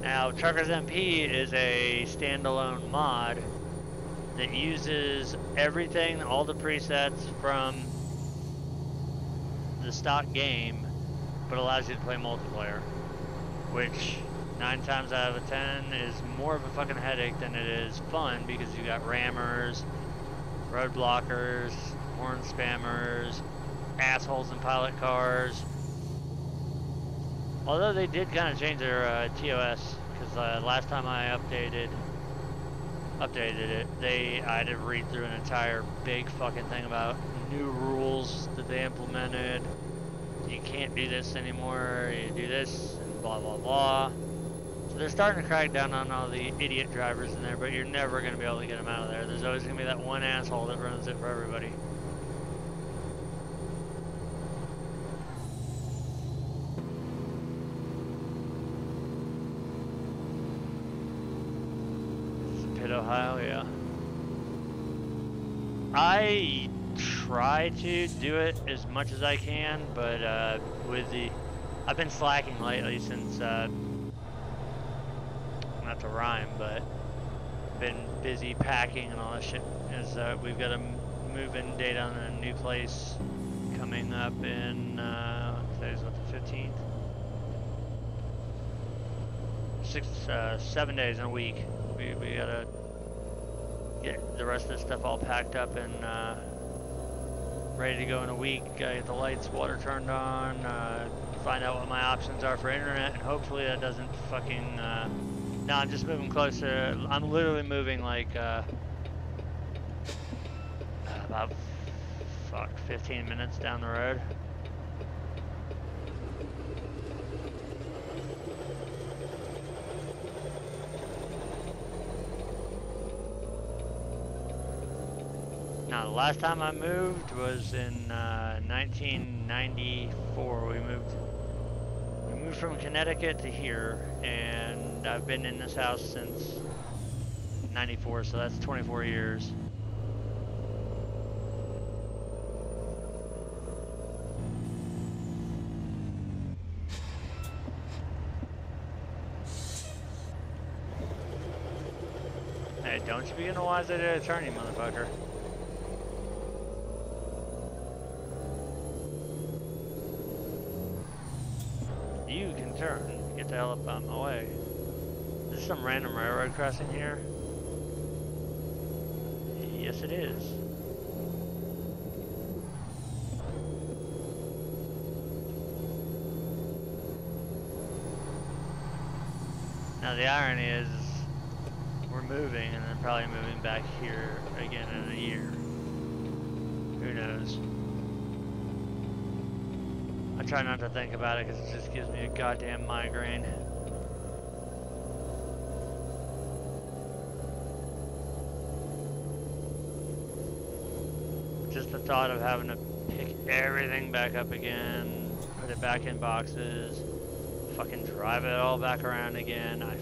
Now, Truckers MP is a standalone mod that uses everything, all the presets from the stock game, but allows you to play multiplayer, which 9 times out of 10 is more of a fucking headache than it is fun, because you got rammers, road blockers, horn spammers, assholes in pilot cars. Although they did kind of change their TOS, because last time I updated it, I had to read through an entire big fucking thing about new rules that they implemented. You can't do this anymore, you do this, and blah blah blah. So they're starting to crack down on all the idiot drivers in there, but you're never going to be able to get them out of there. There's always going to be that one asshole that ruins it for everybody. Pitt, Ohio, yeah. I try to do it as much as I can, but I've been slacking lately since, not to rhyme, but been busy packing and all that shit. As we've got a move-in date on a new place coming up in, today's what, the 15th? 7 days in a week. We gotta get the rest of this stuff all packed up and ready to go in a week. Gotta get the lights, water turned on, find out what my options are for internet, and hopefully that doesn't fucking, no, I'm just moving closer. I'm literally moving like, about, 15 minutes down the road. Now, the last time I moved was in 1994. We moved from Connecticut to here, and I've been in this house since 94, so that's 24 years. Hey, don't you be getting a wise idea to turn, you motherfucker. You can turn. Get the hell up out of my way. Is this some random railroad crossing here? Yes, it is. Now the irony is, we're moving and then probably moving back here again in a year. Who knows? I try not to think about it because it just gives me a goddamn migraine. Just the thought of having to pick everything back up again, put it back in boxes, fucking drive it all back around again. It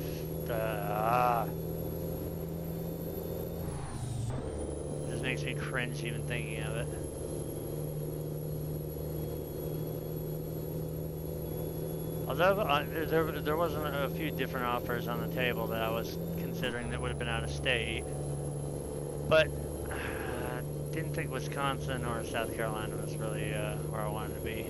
just makes me cringe even thinking of it. Although there wasn't a few different offers on the table that I was considering that would have been out of state, but didn't think Wisconsin or South Carolina was really where I wanted to be.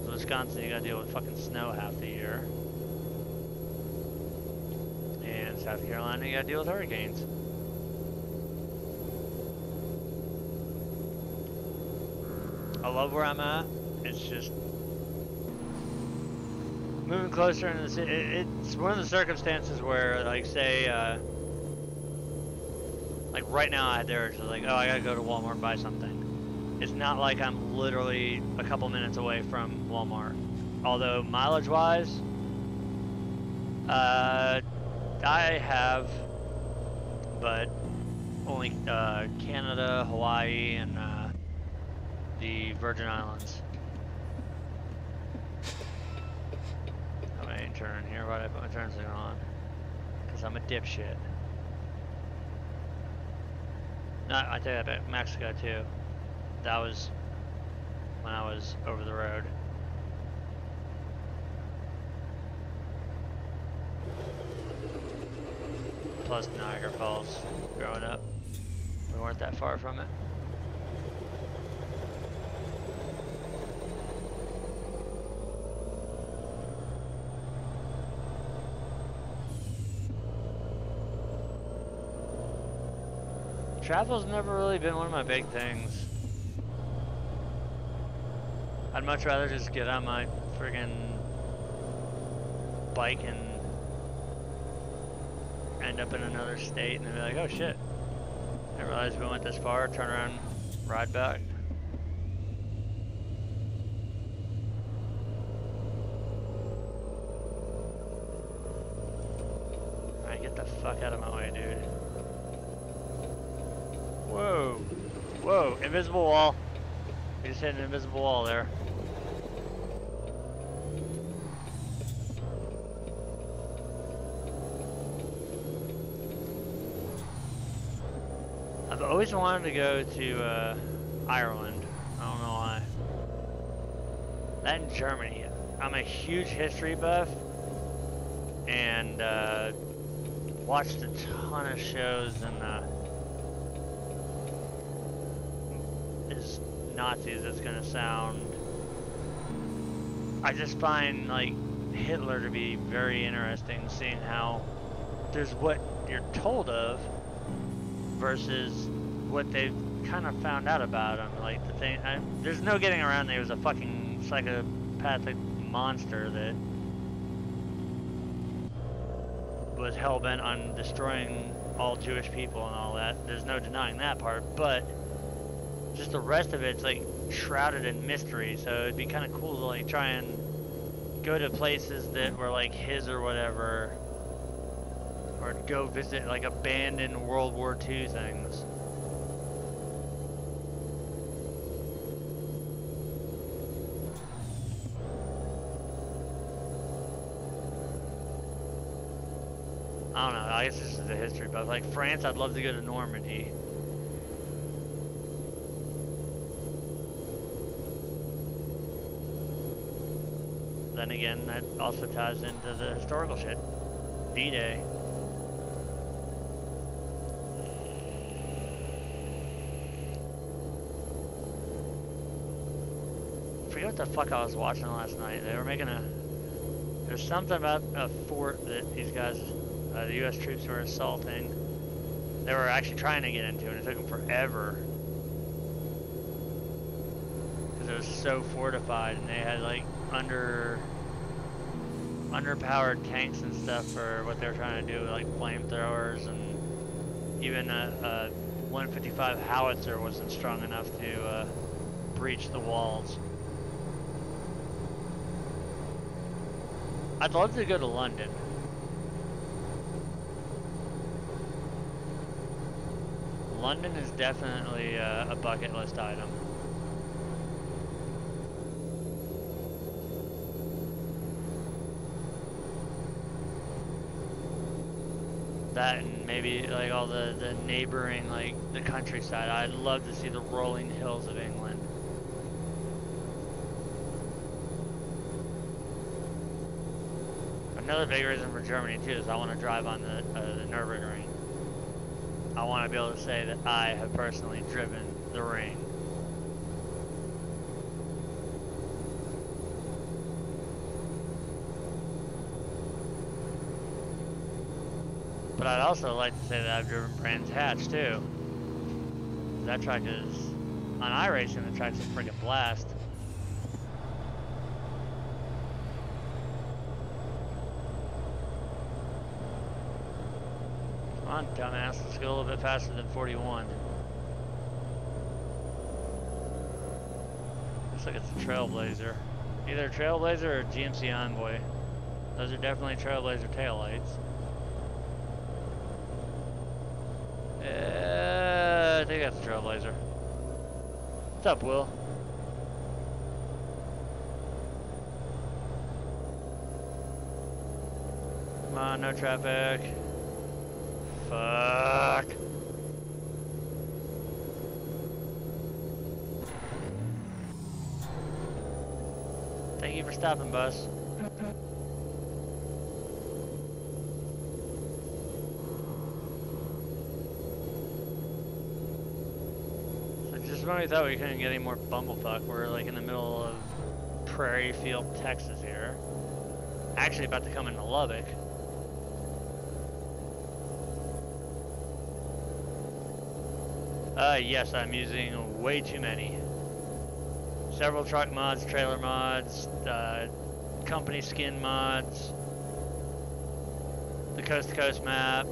So Wisconsin, you gotta deal with fucking snow half the year, and South Carolina, you gotta deal with hurricanes. I love where I'm at. It's just moving closer into the city. It's one of the circumstances where, like, say, like right now I had the urge to, like, oh, I gotta go to Walmart and buy something. It's not like I'm literally a couple minutes away from Walmart. Although mileage-wise, I have, but only Canada, Hawaii, and the Virgin Islands. I ain't turning here. Why did I put my turn signal on? Because I'm a dipshit. No, I tell you about Mexico too. That was when I was over the road. Plus Niagara Falls growing up. We weren't that far from it. Travel's never really been one of my big things. I'd much rather just get on my friggin' bike and end up in another state and then be like, oh shit, I realized we went this far, turn around, ride back. fuck out of my way, dude. Whoa. Whoa, invisible wall. You just hit an invisible wall there. I've always wanted to go to Ireland. I don't know why. That in Germany. I'm a huge history buff and watched a ton of shows and as Nazi as it's gonna sound, I just find like Hitler to be very interesting, seeing how there's what you're told of versus what they've kind of found out about him. Like the thing, there's no getting around that he was a fucking psychopathic monster that was hell-bent on destroying all Jewish people and all that. There's no denying that part, but just the rest of it's like shrouded in mystery, so it'd be kind of cool to like try and go to places that were like his or whatever, or go visit like abandoned World War II things. I don't know, I guess this is a history buff. Like France, I'd love to go to Normandy. Then again, that also ties into the historical shit. D-Day. I forget what the fuck I was watching last night. They were making there's something about a fort that these guys, the U.S. troops were assaulting. They were actually trying to get into, and it took them forever. Because it was so fortified, and they had like underpowered tanks and stuff for what they were trying to do, like flamethrowers, and even a 155 howitzer wasn't strong enough to breach the walls. I'd love to go to London. London is definitely a bucket list item. That and maybe like all the neighboring, like the countryside. I'd love to see the rolling hills of England. Another big reason for Germany too is I want to drive on the Nürburgring. I want to be able to say that I have personally driven the ring. But I'd also like to say that I've driven Brands Hatch too. That track is, on iRacing, the track's a freaking blast. Come on, dumbass, let's go a little bit faster than 41. Looks like it's a Trailblazer. Either a Trailblazer or a GMC Envoy. Those are definitely Trailblazer taillights. I think that's a Trailblazer. What's up, Will? Come on, no traffic. Fuck. Thank you for stopping, bus. When we thought we couldn't get any more bumblefuck, we're like in the middle of Prairie Field, Texas here. Actually about to come into Lubbock. Yes, I'm using way too many. Several truck mods, trailer mods, company skin mods, the coast to coast map.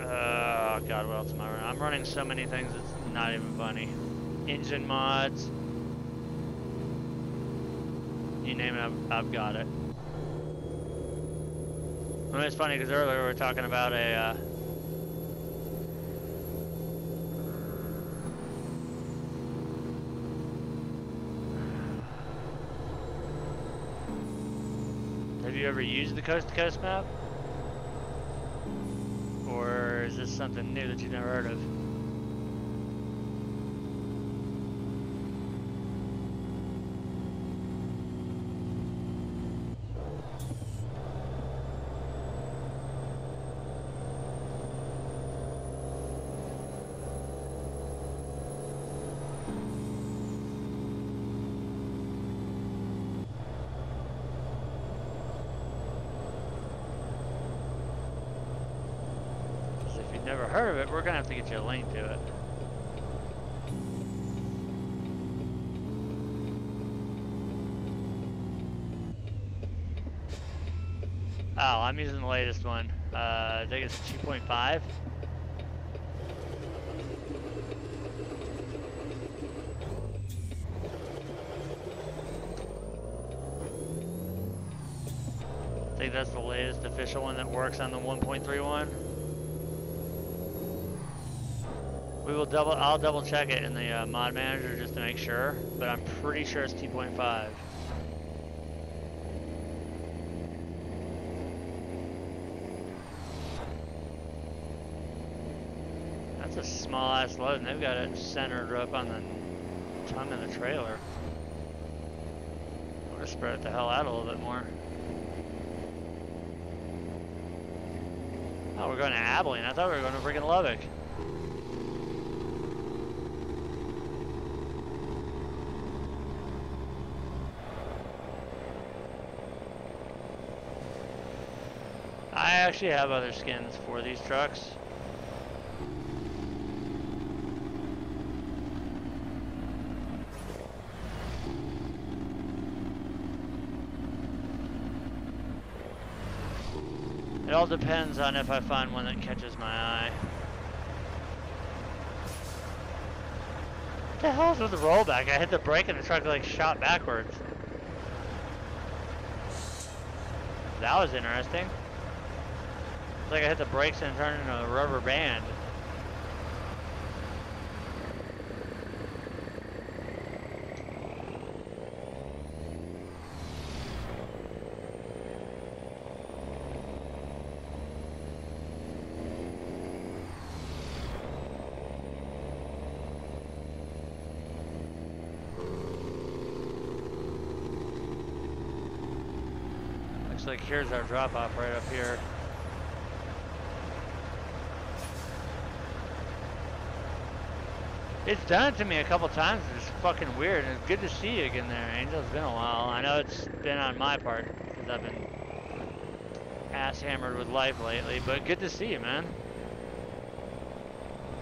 Oh god, what else am I running? I'm running so many things, it's not even funny. Engine mods. You name it, I've got it. I mean, it's funny because earlier we were talking about a. Have you ever used the Coast to Coast map? Or is this something new that you've never heard of? Never heard of it, we're gonna have to get you a link to it. Oh, I'm using the latest one. I think it's 2.5. I think that's the latest official one that works on the 1.31. I'll double check it in the mod manager just to make sure, but I'm pretty sure it's 2.5. That's a small ass load, and they've got it centered up on the tongue of the trailer. I'm gonna spread it the hell out a little bit more. Oh, we're going to Abilene. I thought we were going to freaking Lubbock. I actually have other skins for these trucks. It all depends on if I find one that catches my eye. What the hell is with the rollback? I hit the brake and the truck like shot backwards. That was interesting. It's like I hit the brakes and it turned into a rubber band. Looks like here's our drop off right up here. It's done it to me a couple times. It's fucking weird. It's good to see you again there, Angel. It's been a while. I know it's been on my part because I've been ass hammered with life lately, but good to see you, man.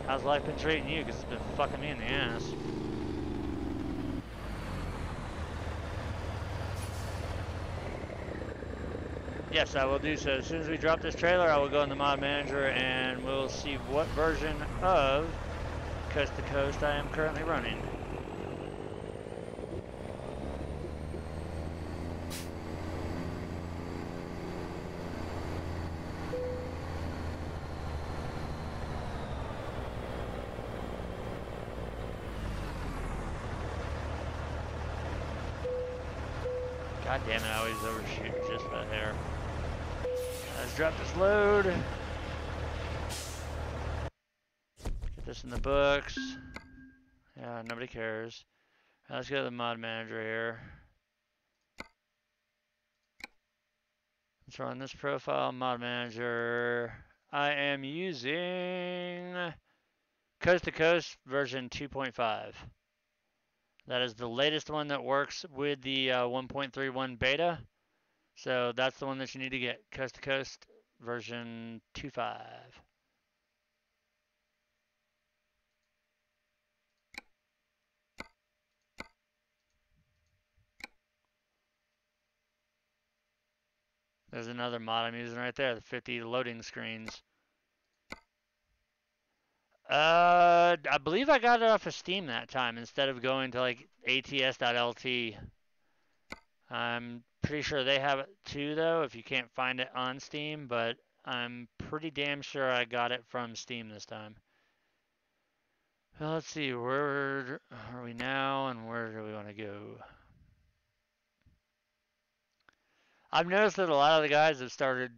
How's life been treating you? Because it's been fucking me in the ass. Yes, I will do so. As soon as we drop this trailer, I will go in the mod manager and we'll see what version of Coast to Coast I am currently running. God damn it, I always overshoot just a hair. Let's drop this load. Get this in the books. Yeah, nobody cares. Now let's go to the mod manager here. Let's run this profile, mod manager. I am using Coast to Coast version 2.5. That is the latest one that works with the 1.31 beta. So that's the one that you need to get, Coast to Coast version 2.5. There's another mod I'm using right there, the 50 loading screens. I believe I got it off of Steam that time instead of going to like ats.lt. I'm pretty sure they have it too, though, if you can't find it on Steam, but I'm pretty damn sure I got it from Steam this time. Well, let's see, where are we now, and where do we want to go? I've noticed that a lot of the guys have started,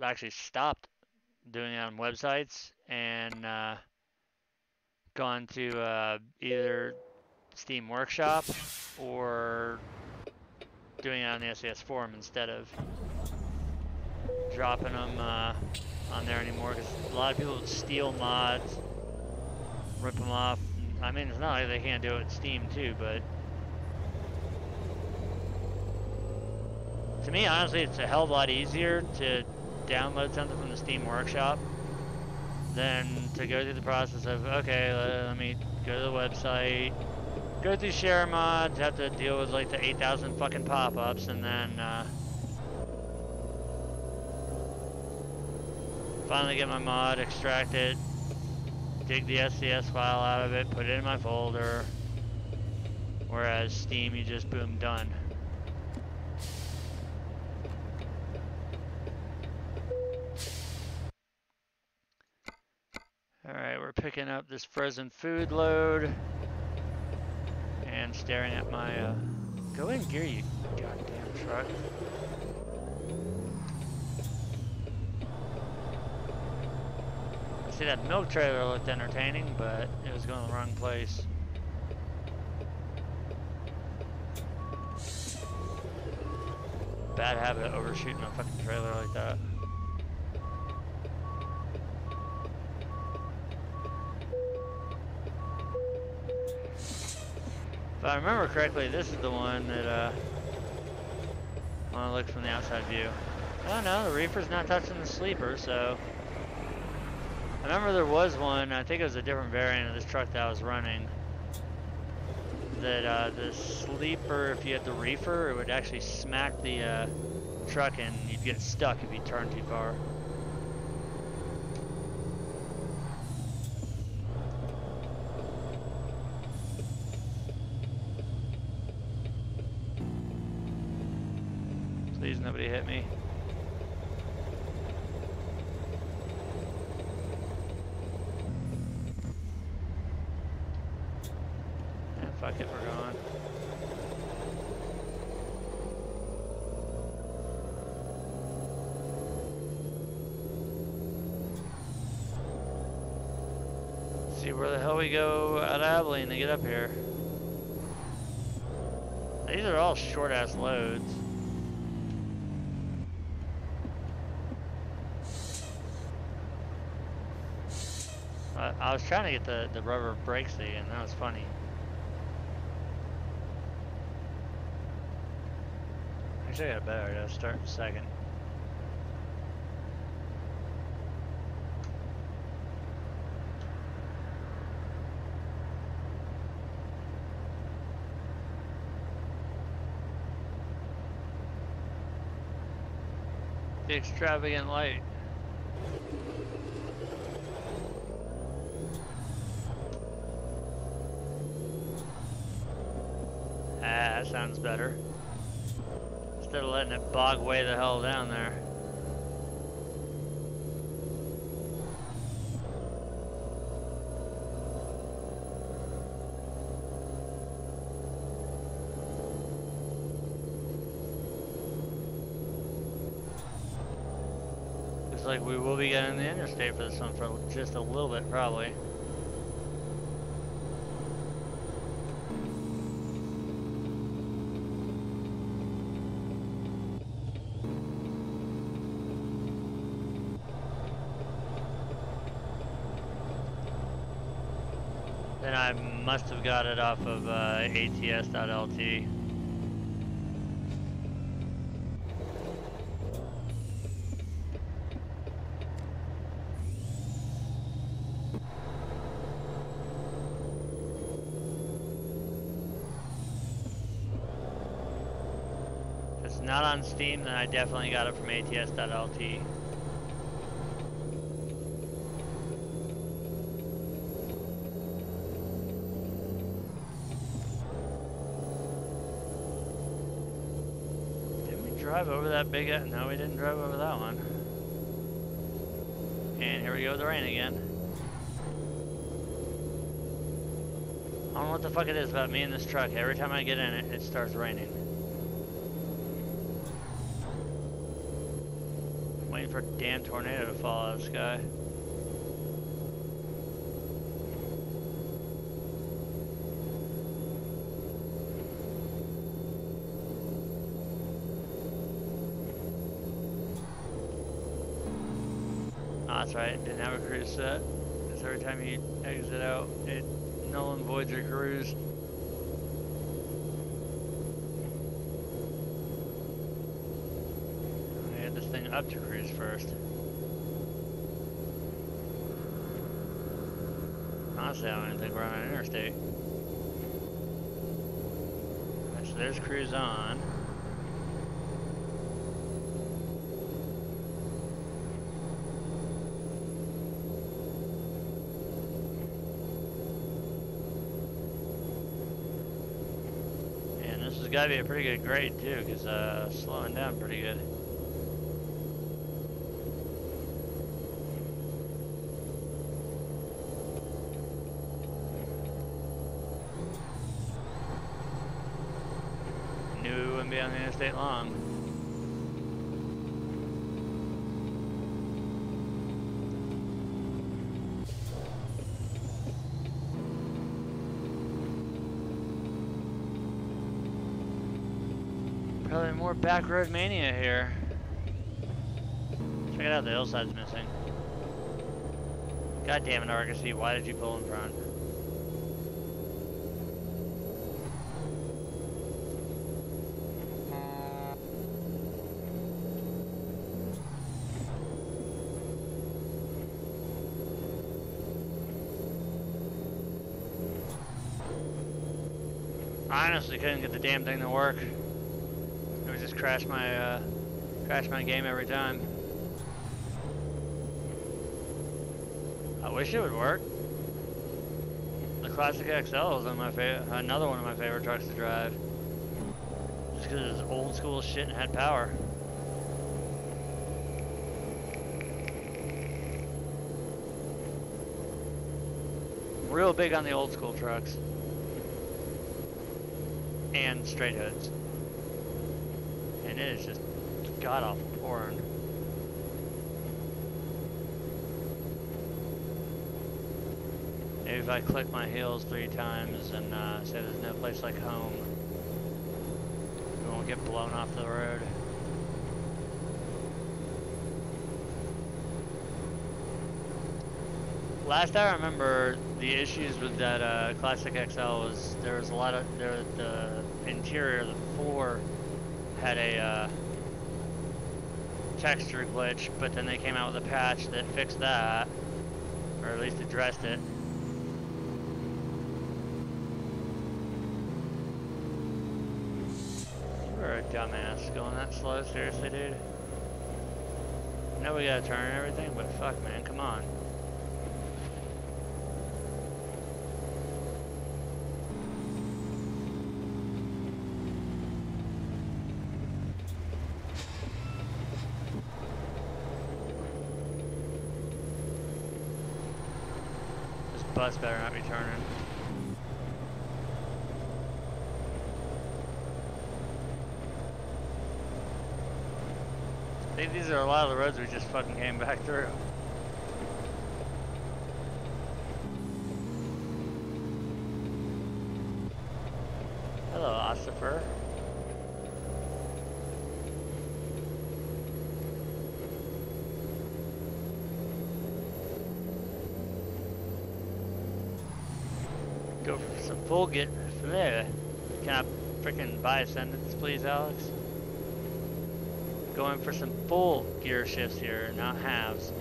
actually stopped doing it on websites and gone to either Steam Workshop or doing it on the SES forum instead of dropping them on there anymore, because a lot of people steal mods, rip them off. I mean, it's not like they can't do it with Steam too, but to me, honestly, it's a hell of a lot easier to download something from the Steam Workshop than to go through the process of, okay, let me go to the website, go through share mods, have to deal with like the 8,000 fucking pop-ups, and then finally get my mod, extract it, dig the SCS file out of it, put it in my folder, whereas Steam, you just boom, done. Alright, we're picking up this frozen food load and staring at my, go in gear, you goddamn truck. See, that milk trailer looked entertaining, but it was going the wrong place. Bad habit of overshooting a fucking trailer like that. If I remember correctly, this is the one that I want to look from the outside view. Oh no, the reefer's not touching the sleeper, so I remember there was one, I think it was a different variant of this truck that I was running, that the sleeper, if you had the reefer, it would actually smack the truck and you'd get stuck if you turned too far. Please, nobody hit me. Fuck it, we're going. Let's see where the hell we go out of Abilene to get up here. These are all short ass loads. I was trying to get the rubber brakes thing, and that was funny. Actually, I got better. I'll start in a second. The extravagant light. Ah, that sounds better. Instead of letting it bog way the hell down there. Looks like we will be getting the interstate for this one for just a little bit, probably. Then I must have got it off of ats.lt. If it's not on Steam, then I definitely got it from ats.lt. drive over that big... No, we didn't drive over that one. And here we go with the rain again. I don't know what the fuck it is about me and this truck. Every time I get in it, it starts raining. Waiting for a damn tornado to fall out of the sky. Oh, that's right, didn't have a cruise set. Because every time you exit out, it null and voids your cruise. I had this thing up to cruise first. Honestly, I don't even think we're on an interstate. Alright, so there's cruise on. Got to be a pretty good grade too, because slowing down pretty good. Knew we wouldn't be on the interstate long. Probably more back road mania here. Check it out, the hillside's missing. God damn it, Argosy, why did you pull in front? I honestly couldn't get the damn thing to work. It would just crash my game every time. I wish it would work. The Classic XL is another one of my favorite trucks to drive. Just because it was old school shit and had power. Real big on the old school trucks. And straight hoods. And it is just god awful porn. Maybe if I click my heels 3 times and say there's no place like home, we won't get blown off the road. Last I remember, the issues with that Classic XL was there was a lot of the interior, the floor had a texture glitch, but then they came out with a patch that fixed that, or at least addressed it. You're a dumbass going that slow, seriously, dude. I know we gotta turn and everything, but fuck, man, come on. Bus better not be turning. I think these are a lot of the roads we just fucking came back through. Hello, Ossifer. Go for some full get there. Can I freaking buy a sentence, please, Alex? Going for some full gear shifts here, not halves.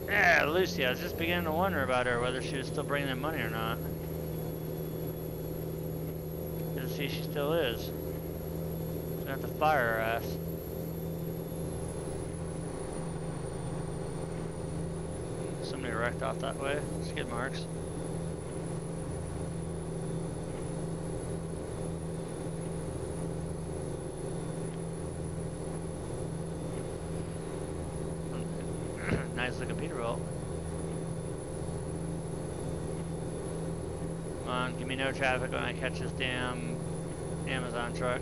Yeah, Lucy, I was just beginning to wonder about her, whether she was still bringing in money or not. Good to see she still is. Gonna have to fire her ass. Somebody wrecked off that way. Skid marks. nice looking Peterbilt. Come on, give me no traffic when I catch this damn Amazon truck.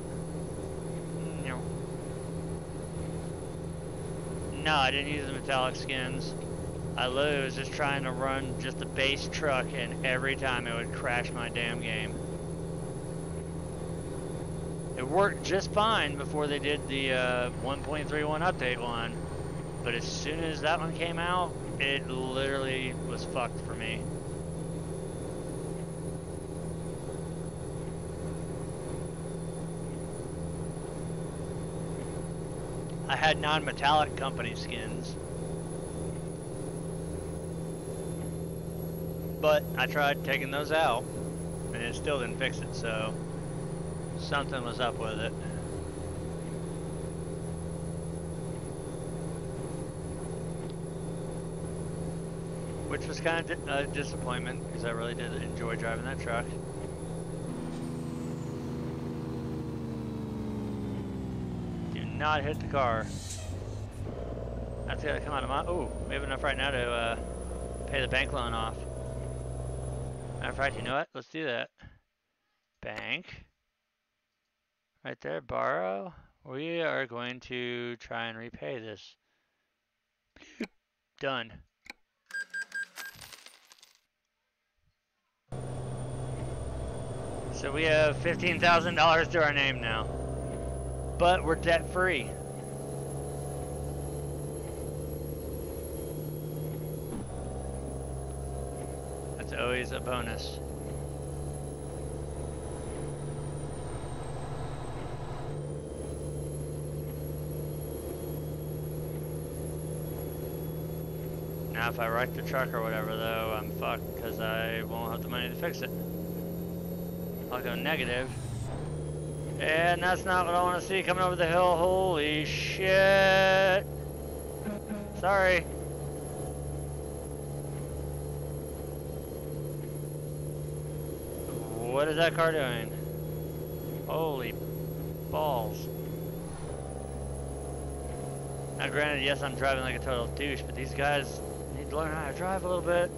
No, I didn't use the metallic skins. I literally was just trying to run just a base truck, and every time it would crash my damn game. It worked just fine before they did the 1.31 update one, but as soon as that one came out, it literally was fucked for me. I had non-metallic company skins, but I tried taking those out and it still didn't fix it, so something was up with it. Which was kind of a disappointment because I really did enjoy driving that truck. Not hit the car. That's gotta come out of my. Oh, we have enough right now to pay the bank loan off. Matter of fact, you know what? Let's do that. Bank. Right there, borrow. We are going to try and repay this. Done. So we have $15,000 to our name now. But we're debt free. That's always a bonus. Now if I wreck the truck or whatever though, I'm fucked because I won't have the money to fix it. I'll go negative. And that's not what I want to see coming over the hill. Holy shit. Sorry. What is that car doing? Holy balls. Now granted, yes, I'm driving like a total douche, but these guys need to learn how to drive a little bit.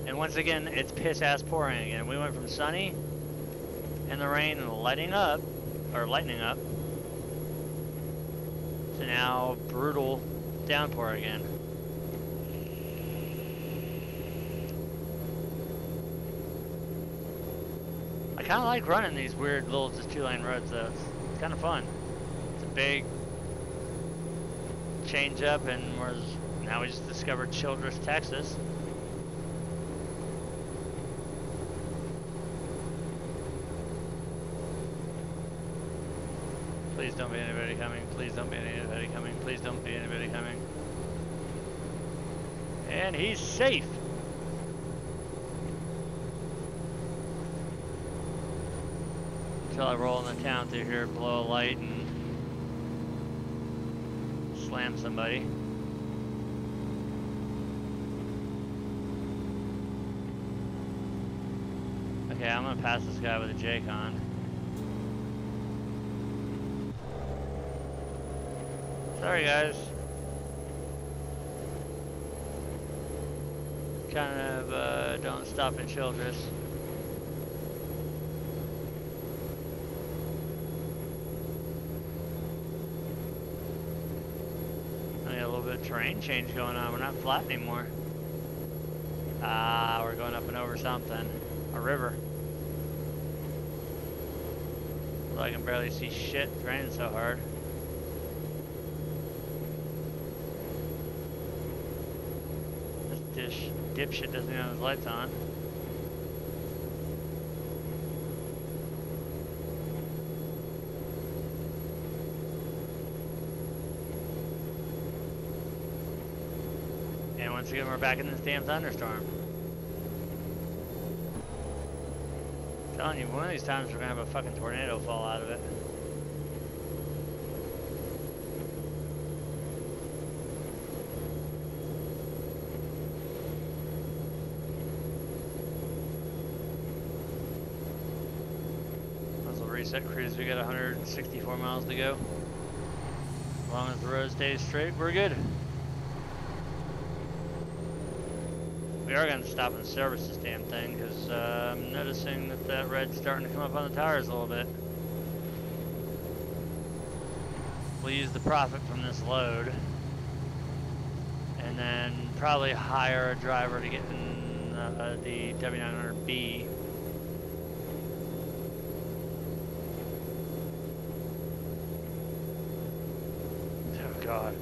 And once again, it's piss ass pouring again. We went from sunny and the rain and lightening up to now brutal downpour again. I kind of like running these weird little just 2-lane roads though. It's kind of fun. It's a big change up, and now we just discovered Childress, Texas. Please don't be anybody coming. Please don't be anybody coming. Please don't be anybody coming. And he's safe. Until I roll in the town through here, blow a light, and slam somebody. Okay, I'm gonna pass this guy with a J-Con. Sorry guys. Kind of don't stop in Childress. I got a little bit of terrain change going on. We're not flat anymore. Ah, we're going up and over something. A river. Although I can barely see shit. It's raining so hard. This dipshit doesn't have his lights on. And once again, we're back in this damn thunderstorm. I'm telling you, one of these times we're gonna have a fucking tornado fall out of it. Reset cruise, we got 164 miles to go. As long as the road stays straight, we're good. We are going to stop and service this damn thing because I'm noticing that that red's starting to come up on the tires a little bit. We'll use the profit from this load and then probably hire a driver to get in the W900B. Oh God.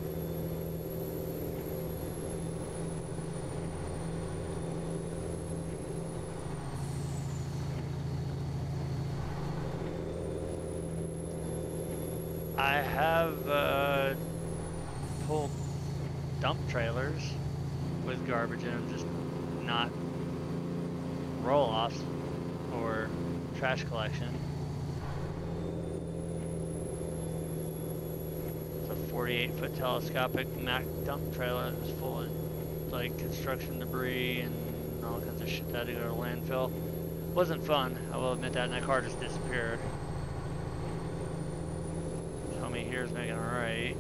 I have pulled dump trailers with garbage in them, just not roll-offs or trash collection. It's a 48-foot telescopic Mack dump trailer that was full of like construction debris and all kinds of shit that had to go to landfill. Wasn't fun, I will admit that, and that car just disappeared. Here's making a right.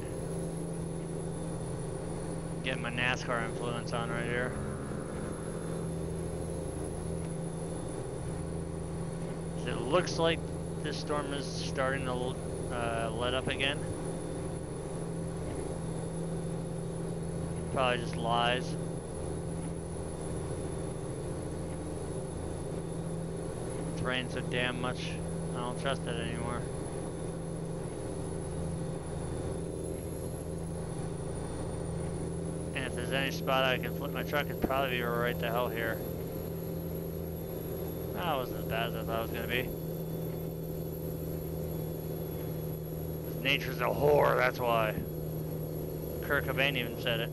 Getting my NASCAR influence on right here. So it looks like this storm is starting to let up again. Probably just lies. It's rained so damn much, I don't trust it anymore. If there's any spot I can flip my truck, it'd probably be right the hell here. That wasn't as bad as I thought it was going to be. Nature's a whore, that's why. Kurt Cobain even said it.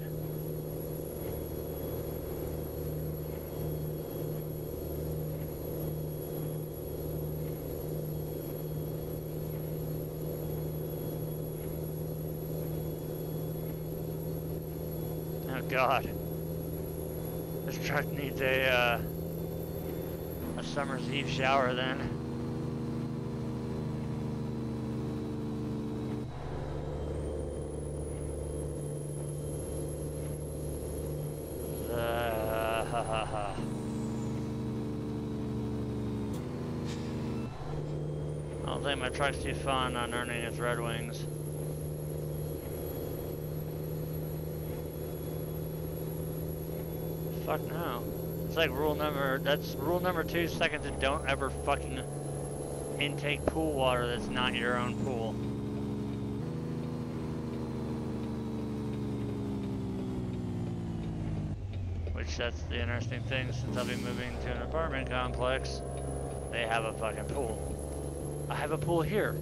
God, this truck needs a summer's eve shower then. I don't think my truck's too fun on earning its Red Wings. Fuck no. It's like that's rule number 2, seconds, and don't ever fucking intake pool water that's not your own pool. Which, that's the interesting thing, since I'll be moving to an apartment complex, they have a fucking pool. I have a pool here.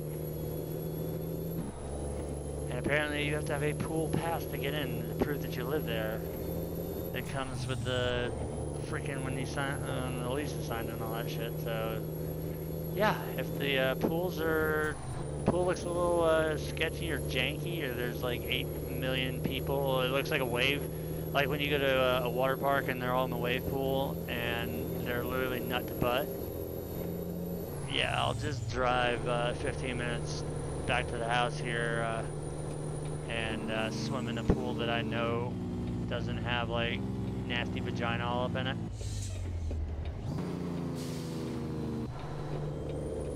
And apparently you have to have a pool pass to get in to prove that you live there. It comes with the freaking when you sign the lease is signed and all that shit. So yeah, if the pool looks a little sketchy or janky, or there's like 8 million people, it looks like a wave. Like when you go to a water park and they're all in the wave pool and they're literally nut to butt. Yeah, I'll just drive 15 minutes back to the house here and swim in a pool that I know doesn't have like nasty vagina all up in it.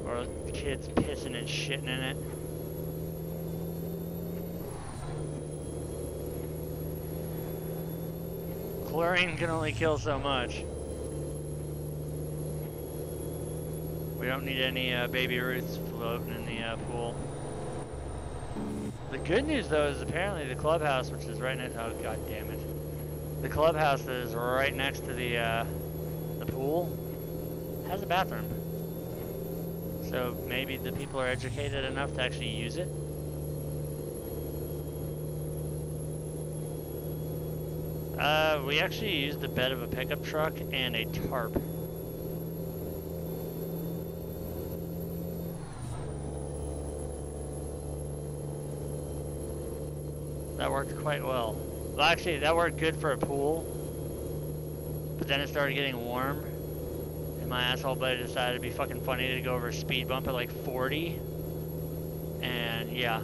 Or kids pissing and shitting in it. Chlorine can only kill so much. We don't need any baby Ruths floating in the pool. The good news though is apparently the clubhouse, which is right next, oh god damn it. The clubhouse that is right next to the pool has a bathroom. So maybe the people are educated enough to actually use it. We actually used the bed of a pickup truck and a tarp. That worked quite well. Well, actually, that worked good for a pool, but then it started getting warm, and my asshole buddy decided it'd be fucking funny to go over a speed bump at like 40, and yeah.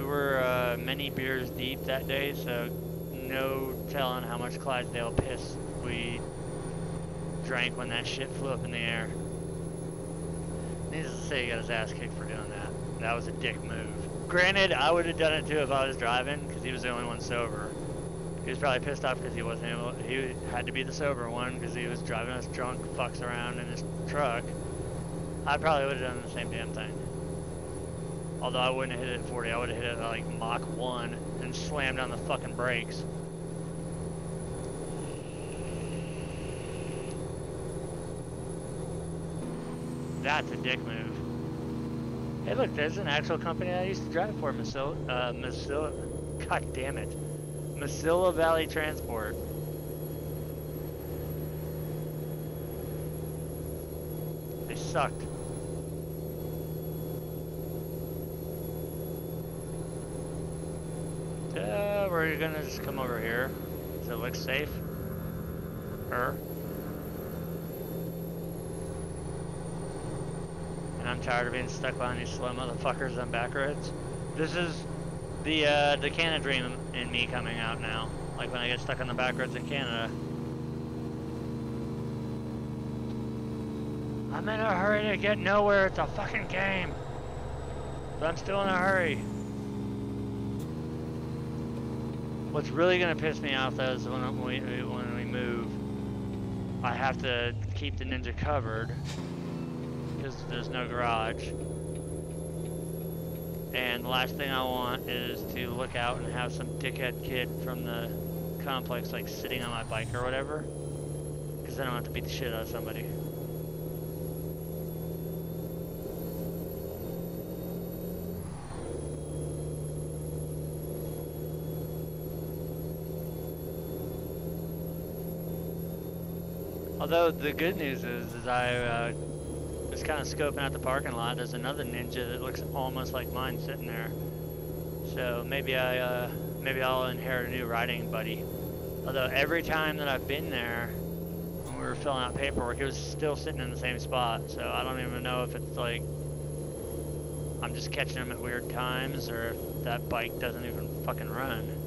We were many beers deep that day, so no telling how much Clydesdale piss we drank when that shit flew up in the air. Needless to say, he got his ass kicked for doing that. That was a dick move. Granted, I would have done it too if I was driving, because he was the only one sober. He was probably pissed off because he wasn't able. He had to be the sober one because he was driving us drunk fucks around in his truck. I probably would have done the same damn thing. Although I wouldn't have hit it at 40, I would have hit it at like Mach 1 and slammed on the fucking brakes. That's a dick move. Hey look, there's an actual company I used to drive for, God damn it. Mesilla Valley Transport. They sucked. We're gonna just come over here. Does it look safe? And I'm tired of being stuck behind these slow motherfuckers on back roads. This is the Canada dream in me coming out now. Like when I get stuck on the back roads in Canada. I'm in a hurry to get nowhere. It's a fucking game. But I'm still in a hurry. What's really gonna piss me off though is when we move, I have to keep the Ninja covered because there's no garage. And the last thing I want is to look out and have some dickhead kid from the complex like sitting on my bike or whatever, because then I don't have to beat the shit out of somebody. Although the good news is I was kind of scoping out the parking lot. There's another Ninja that looks almost like mine sitting there. So maybe I'll inherit a new riding buddy. Although every time that I've been there, when we were filling out paperwork, it was still sitting in the same spot. So I don't even know if it's like I'm just catching them at weird times, or if that bike doesn't even fucking run.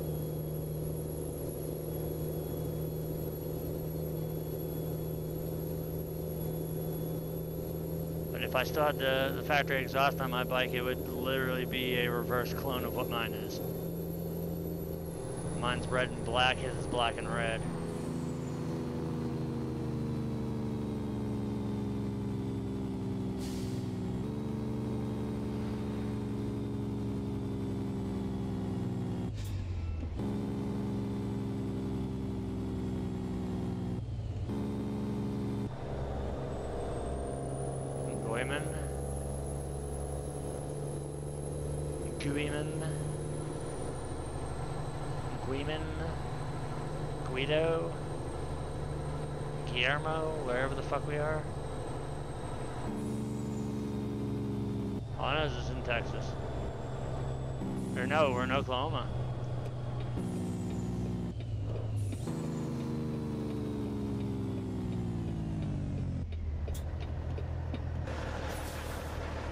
If I still had the factory exhaust on my bike, it would literally be a reverse clone of what mine is. Mine's red and black, his is black and red. Guido, Guillermo, wherever the fuck we are. All I know is it's in Texas. Or no, we're in Oklahoma.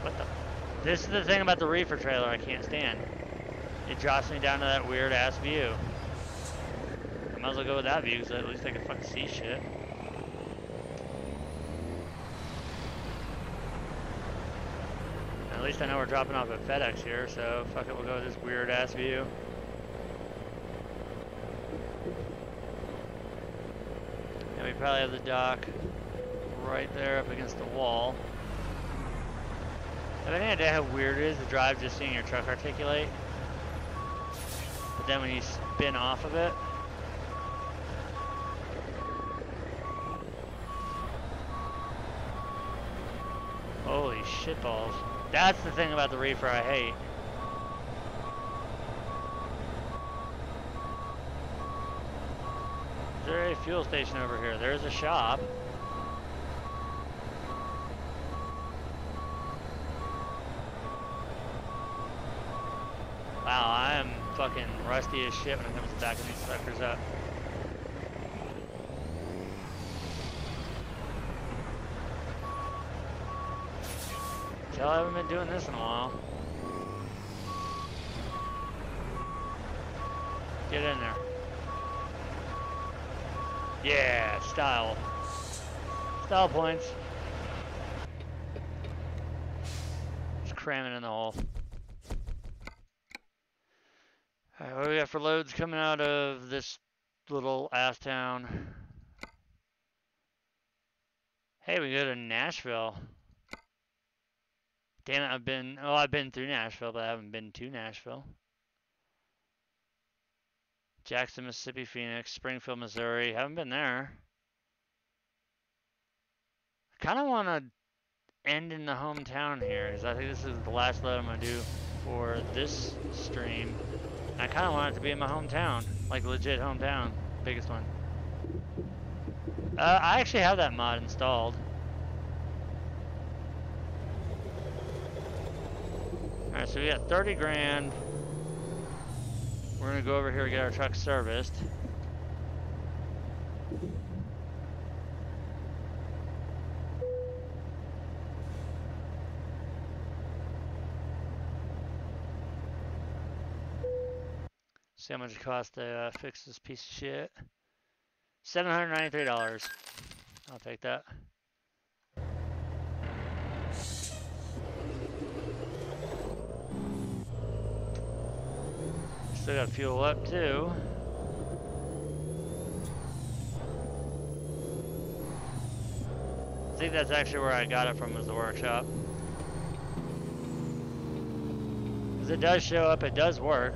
What the? This is the thing about the reefer trailer I can't stand. It drops me down to that weird ass view. Might as well go with that view, because at least I can fucking see shit. And at least I know we're dropping off at FedEx here, so fuck it, we'll go with this weird ass view. And we probably have the dock right there up against the wall. Have any idea how weird it is to drive just seeing your truck articulate? But then when you spin off of it, holy shitballs. That's the thing about the reefer I hate. Is there a fuel station over here? There's a shop. Wow, I am fucking rusty as shit when it comes to backing these suckers up. I haven't been doing this in a while. Get in there. Yeah, style. Style points. Just cram it in the hole. Alright, what do we got for loads coming out of this little ass town? Hey, we go to Nashville. Damn it, I've been through Nashville, but I haven't been to Nashville. Jackson, Mississippi, Phoenix, Springfield, Missouri. Haven't been there. I kind of want to end in the hometown here, because I think this is the last load I'm going to do for this stream. And I kind of want it to be in my hometown, like legit hometown, biggest one. I actually have that mod installed. Alright, so we got 30 grand. We're gonna go over here and get our truck serviced. See how much it costs to fix this piece of shit. $793. I'll take that. Still got fuel up too. I think that's actually where I got it from, was the workshop. Because it does show up, it does work.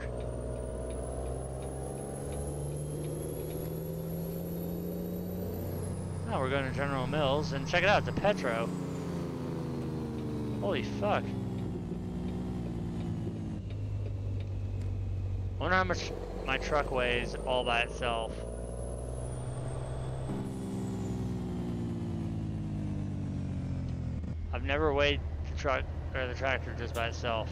Oh, we're going to General Mills, and check it out, it's a Petro. Holy fuck. I wonder how much my truck weighs all by itself. I've never weighed the truck or the tractor just by itself.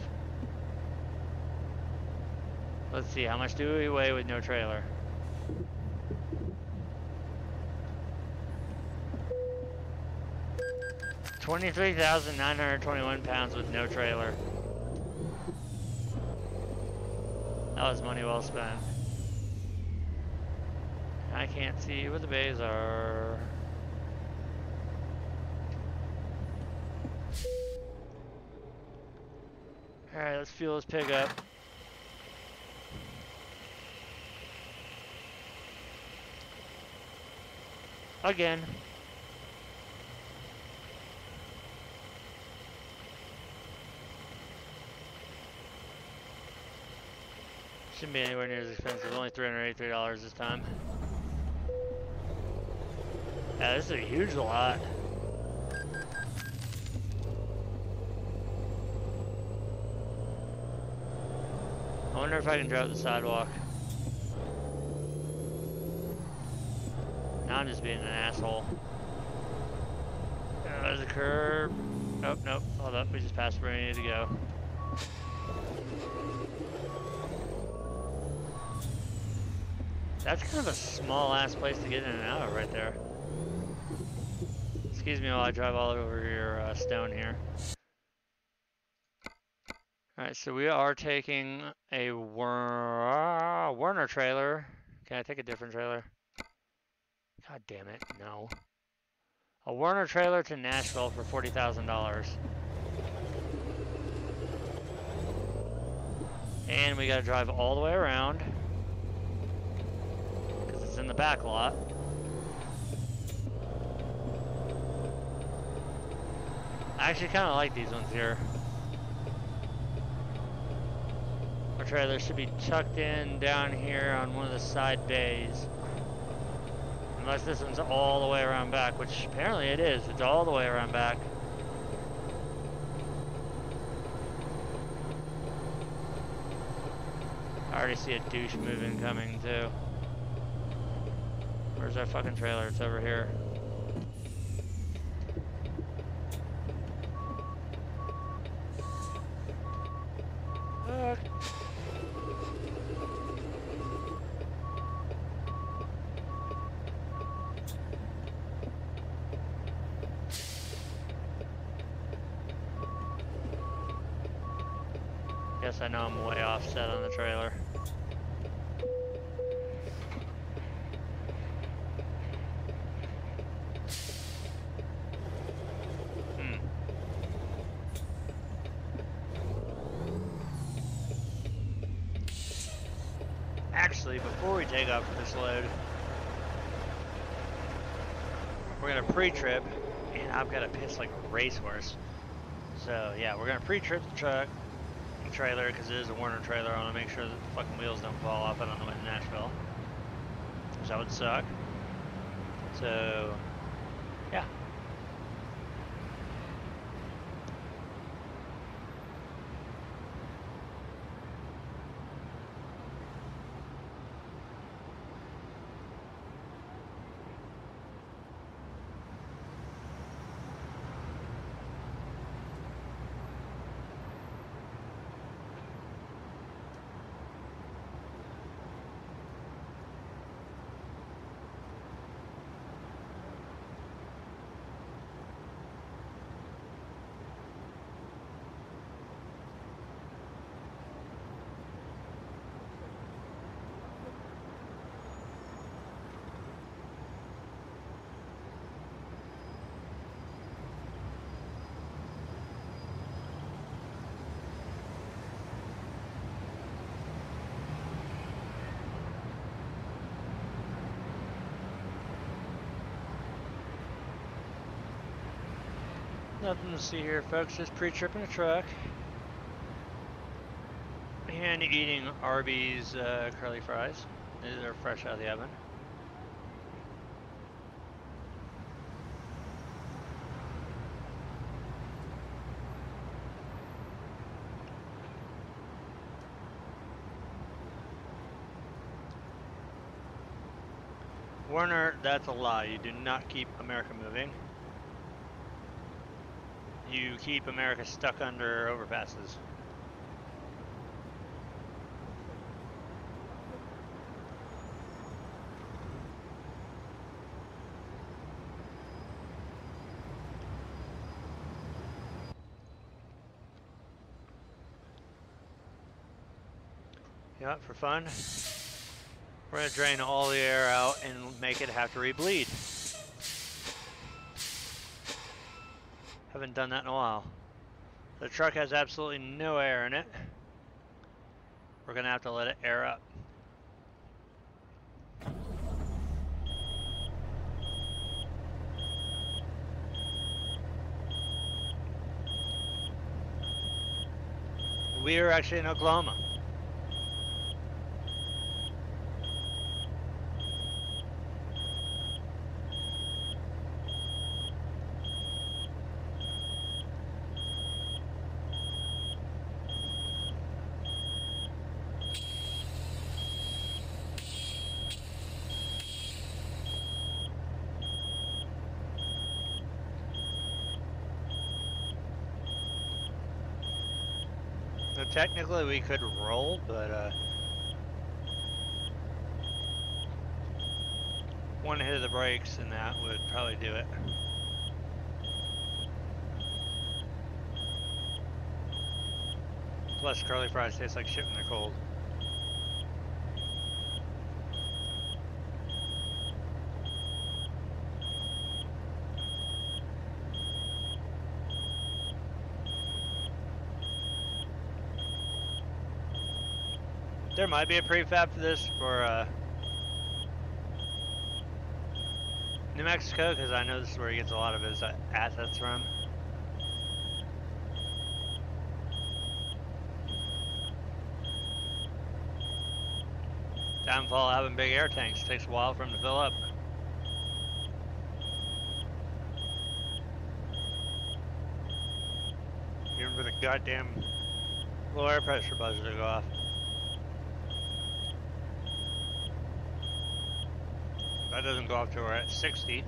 Let's see, how much do we weigh with no trailer? $23,921 pounds with no trailer. That was money well spent. I can't see where the bays are. Alright, let's fuel this pig up. Again. Shouldn't be anywhere near as expensive. Only $383 this time. Yeah, this is a huge lot. I wonder if I can drive the sidewalk. Now I'm just being an asshole. There's a curb. Nope, nope. Hold up. We just passed where we needed to go. That's kind of a small ass place to get in and out of right there. Excuse me while I drive all over your stone here. Alright, so we are taking a Werner trailer. Can I take a different trailer? God damn it, no. A Werner trailer to Nashville for $40,000. And we gotta drive all the way around. Because it's in the back lot. I actually kind of like these ones here. Our trailer should be tucked in down here on one of the side bays. Unless this one's all the way around back, which apparently it is. It's all the way around back. I already see a douche moving coming too. Where's our fucking trailer? It's over here. Fuck. Guess I know I'm way offset on the trailer. actually, before we take off for this load, we're gonna pre-trip, and I've got to piss like a racehorse. So yeah, we're gonna pre-trip the truck, the trailer, because it is a Werner trailer. I want to make sure that the fucking wheels don't fall off it on the way to Nashville, because that would suck. So yeah. Nothing to see here, folks. Just pre-tripping the truck and eating Arby's curly fries. These are fresh out of the oven. Werner, that's a lie. You do not keep America moving. You keep America stuck under overpasses. Yeah, for fun, we're gonna drain all the air out and make it have to rebleed. Haven't done that in a while. The truck has absolutely no air in it. We're gonna have to let it air up. We are actually in Oklahoma. So technically we could roll, but one hit of the brakes and that would probably do it. Plus curly fries taste like shit when they're cold. There might be a prefab for this for New Mexico, because I know this is where he gets a lot of his assets from. Downfall of having big air tanks takes a while for them to fill up. Even for the goddamn low air pressure buzzer to go off. That doesn't go off till we're at 60.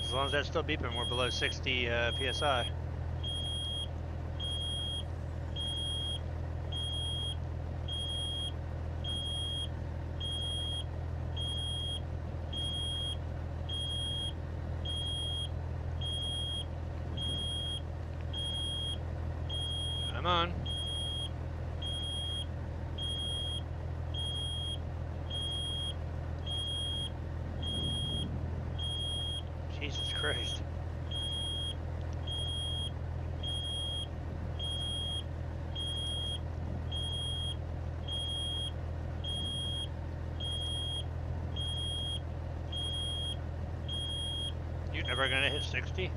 As long as that's still beeping, we're below 60 PSI. Come on. Jesus Christ. You ever gonna hit 60?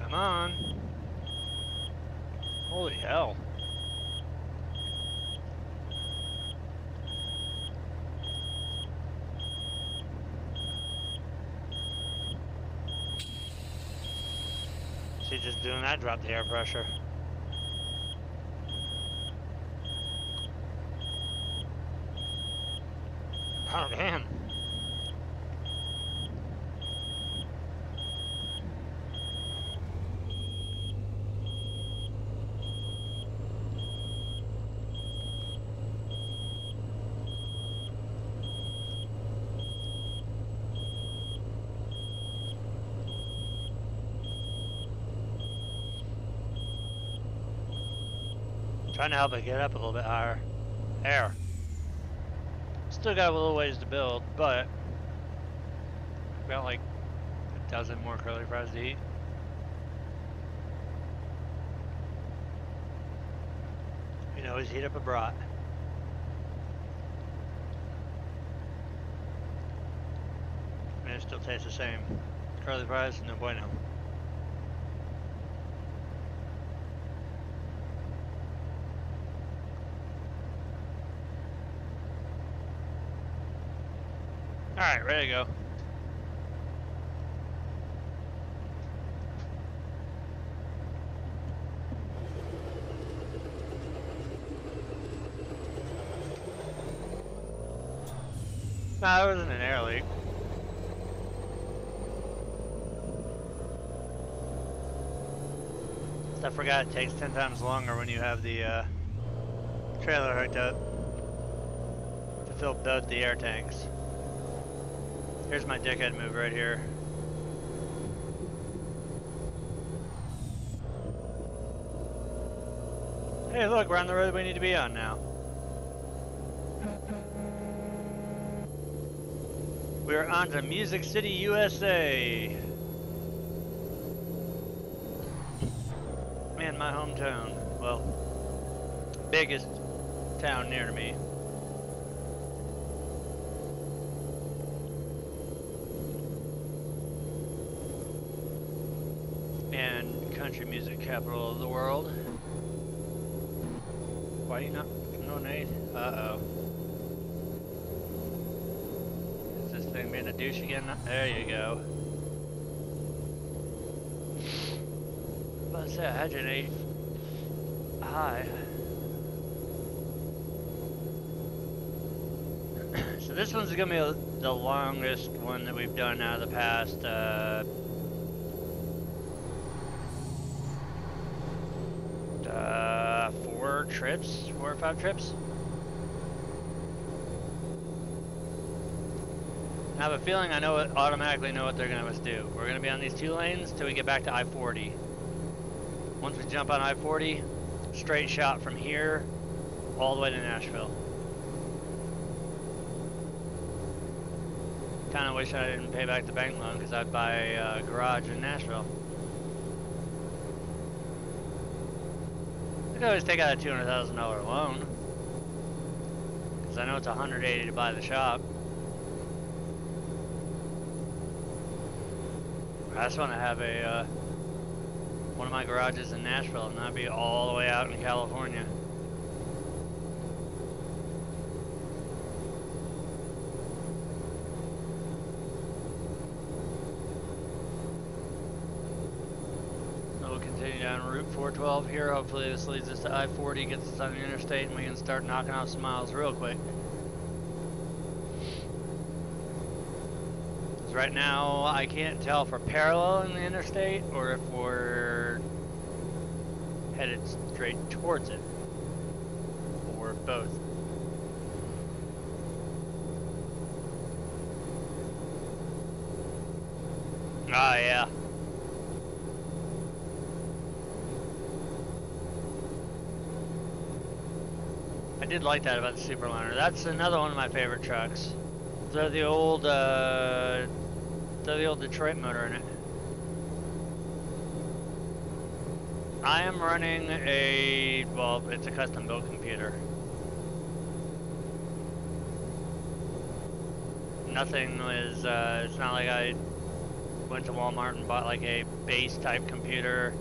Come on. Holy hell. See, just doing that dropped the air pressure. Oh, damn. Trying to help it get up a little bit higher. There. Still got a little ways to build, but got like a dozen more curly fries to eat. You can always heat up a brat. And it still tastes the same. Curly fries, no bueno. Alright, ready to go. Nah, it wasn't an air leak. I forgot it takes 10 times longer when you have the trailer hooked up to fill both the air tanks. Here's my dickhead move right here. Hey look, we're on the road we need to be on now. We're on to Music City, USA. Man, my hometown. Well, biggest town near to me. And country music capital of the world. Why you not? No nade? Uh-oh. Is this thing being a douche again? There you go. What's that? Hydrogenate high. So this one's gonna be the longest one that we've done out of the past 4 or 5 trips. I have a feeling I automatically know what they're gonna have us do. We're gonna be on these 2 lanes till we get back to I-40. Once we jump on I-40, straight shot from here all the way to Nashville. Kinda wish I didn't pay back the bank loan because I'd buy a garage in Nashville. I could always take out a $200,000 loan because I know it's $180 to buy the shop. I just want to have a one of my garages in Nashville and not be all the way out in California. We'll continue down Route 412 here. Hopefully this leads us to I-40, gets us on the interstate, and we can start knocking off some miles real quick. Right now, I can't tell if we're paralleling the interstate or if we're headed straight towards it, or both. Ah, yeah. I I did like that about the Superliner. That's another one of my favorite trucks. Throw the old Detroit motor in it. I am running well, it's a custom built computer. Nothing is, it's not like I went to Walmart and bought like a base type computer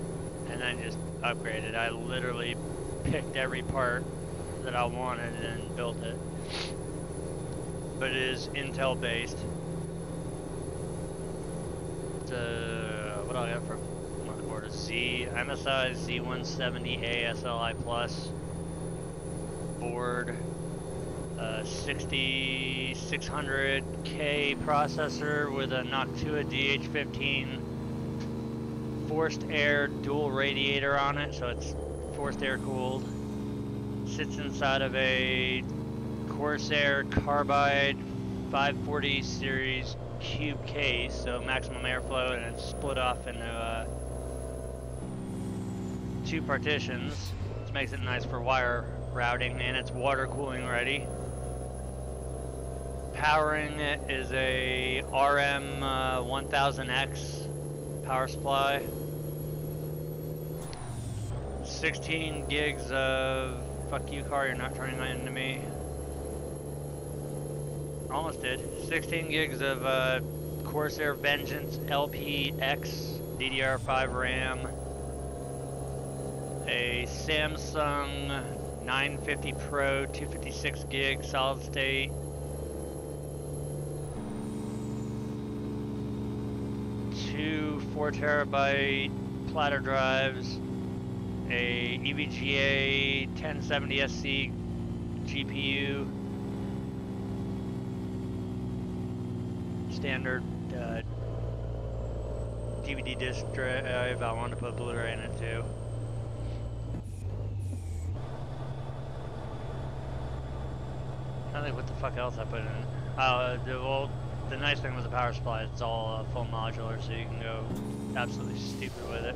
and then just upgraded. I literally picked every part that I wanted and built it. But it is Intel based. It's what do I got for motherboard? A MSI Z170A SLI Plus board. 6600K processor with a Noctua DH15 forced air dual radiator on it, so it's forced air cooled. Sits inside of a Corsair Carbide 540 series cube case, so maximum airflow, and it's split off into 2 partitions, which makes it nice for wire routing, and it's water cooling ready. Powering it is a RM 1000X power supply. 16 gigs of, fuck you car, you're not turning that into me. Almost did. 16 gigs of Corsair Vengeance LPX DDR5 RAM. A Samsung 950 Pro 256 gig solid state. 2 4TB platter drives, a EVGA 1070SC GPU, standard DVD disc drive. I want to put Blu-ray in it too. I don't think what the fuck else I put in it. Well, the nice thing with the power supply is it's all full modular, so you can go absolutely stupid with it.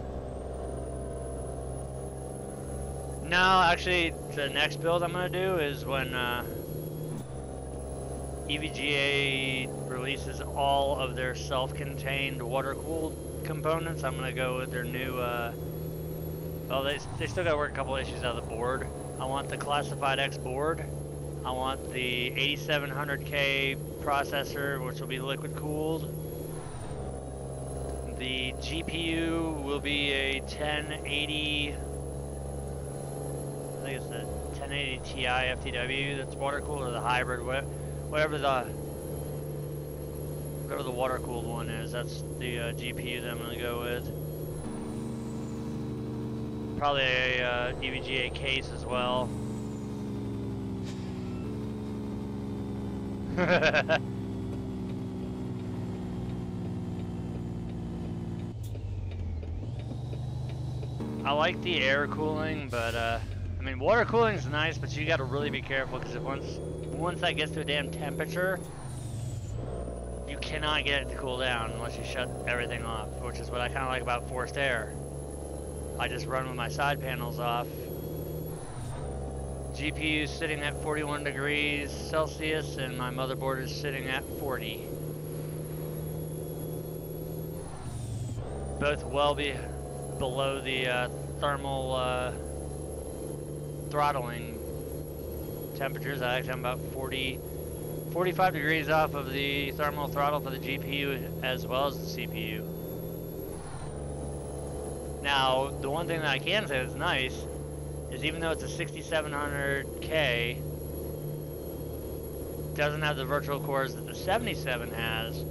No, actually, the next build I'm going to do is when EVGA releases all of their self-contained water-cooled components. I'm going to go with their new, well, they still got to work a couple issues out of the board. I want the Classified X board. I want the 8700K processor, which will be liquid cooled. The GPU will be a 1080, I think it's the 1080 Ti FTW that's water cooled, or the hybrid, whatever the water cooled one is. That's the GPU that I'm gonna go with. Probably a EVGA case as well. I like the air cooling, but I mean, water cooling is nice, but you got to really be careful, because once that gets to a damn temperature, you cannot get it to cool down unless you shut everything off, which is what I kind of like about forced air. I just run with my side panels off. GPU is sitting at 41 degrees Celsius, and my motherboard is sitting at 40. Both well below the thermal throttling temperatures. I actually am about 45 degrees off of the thermal throttle for the GPU as well as the CPU. Now, the one thing that I can say that's nice is even though it's a 6700K, doesn't have the virtual cores that the 77 has.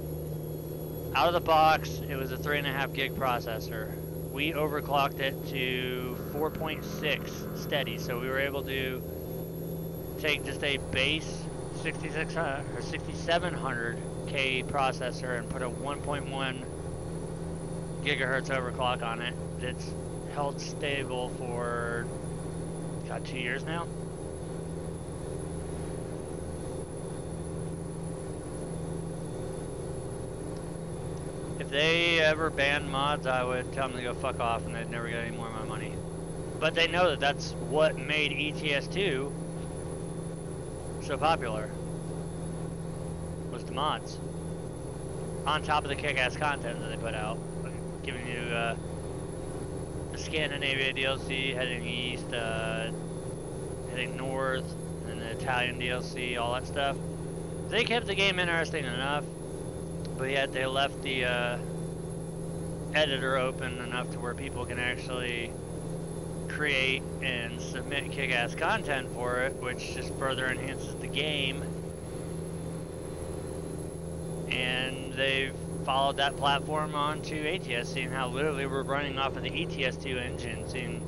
Out of the box, it was a 3.5 gig processor. We overclocked it to 4.6 steady, so we were able to take just a base 6600 or 6700K processor and put a 1.1 gigahertz overclock on it. It's held stable for 2 years now. If they ever banned mods, I would tell them to go fuck off and they'd never get any more of my money. But they know that that's what made ETS2 so popular was the mods. On top of the kick-ass content that they put out. Like giving you the Scandinavia DLC, heading east, heading north, and the Italian DLC, all that stuff. They kept the game interesting enough, but yet they left the editor open enough to where people can actually create and submit kick-ass content for it, which just further enhances the game. And they've followed that platform onto ATS, seeing how literally we're running off of the ETS2 engine, seeing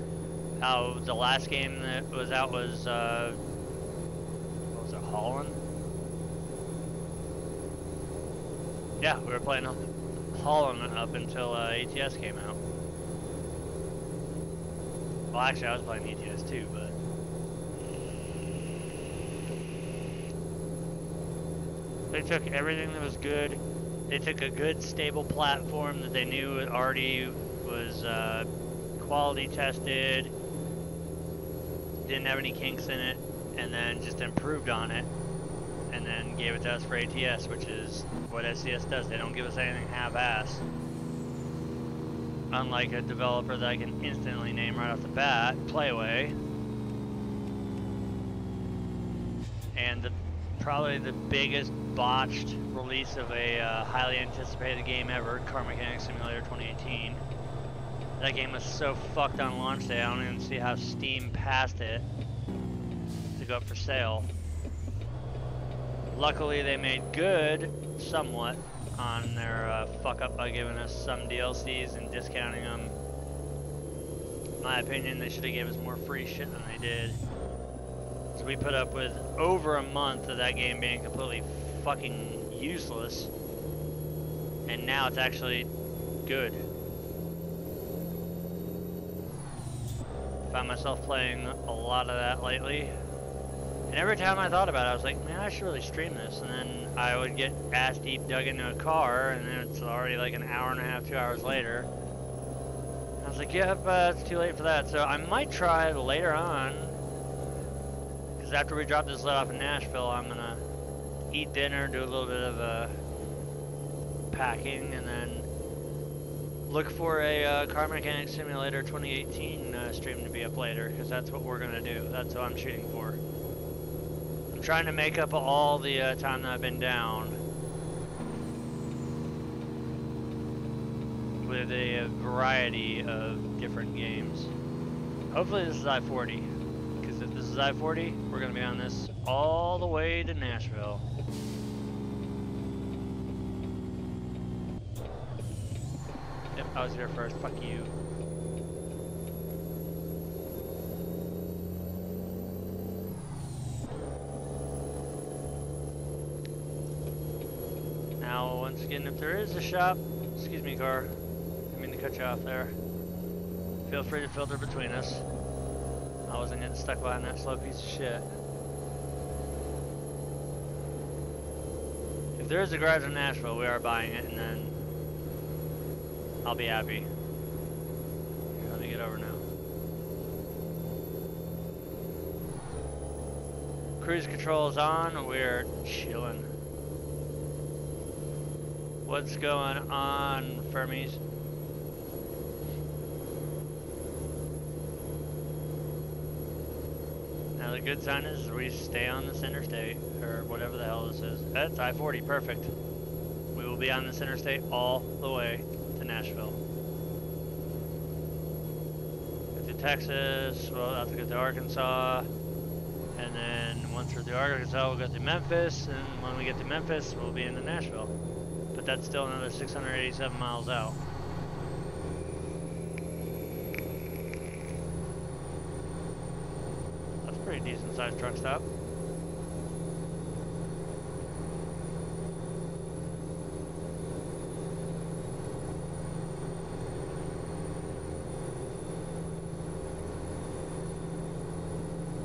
how the last game that was out was, what was it, Holland? Yeah, we were playing Holland up until ATS came out. Well, actually, I was playing ETS too, but they took everything that was good. They took a good, stable platform that they knew already was quality tested, didn't have any kinks in it, and then just improved on it, and then gave it to us for ATS, which is what SCS does. They don't give us anything half-ass. Unlike a developer that I can instantly name right off the bat, Playway. And probably the biggest botched release of a highly anticipated game ever, Car Mechanic Simulator 2018. That game was so fucked on launch day, I don't even see how Steam passed it to go up for sale. Luckily they made good, somewhat, on their fuck up by giving us some DLCs and discounting them. In my opinion, they should have given us more free shit than they did. So we put up with over a month of that game being completely fucking useless, and now it's actually good. Found myself playing a lot of that lately, and every time I thought about it, I was like, man, I should really stream this. And then I would get ass deep dug into a car, and then it's already like an hour and a half, 2 hours later. I was like, yep, it's too late for that. So I might try it later on, because after we drop this load off in Nashville, I'm gonna eat dinner, do a little bit of packing, and then look for a Car Mechanic Simulator 2018 stream to be up later, because that's what we're gonna do. That's what I'm shooting for. I'm trying to make up all the time that I've been down with a variety of different games. Hopefully this is I-40, because if this is I-40, we're going to be on this all the way to Nashville. Yep, I was here first. Fuck you. Now, once again, if there is a shop, excuse me, car, I mean to cut you off there, feel free to filter between us. I wasn't getting stuck behind that slow piece of shit. If there is a garage in Nashville, we are buying it, and then I'll be happy. Here, let me get over now. Cruise control is on, we're chilling. What's going on, Fermies? Now the good sign is we stay on this interstate, or whatever the hell this is. That's I-40, perfect. We will be on this interstate all the way to Nashville. Get to Texas, we'll have to go to Arkansas, and then once we're through Arkansas, we'll go to Memphis, and when we get to Memphis, we'll be into Nashville. But that's still another 687 miles out. That's a pretty decent sized truck stop.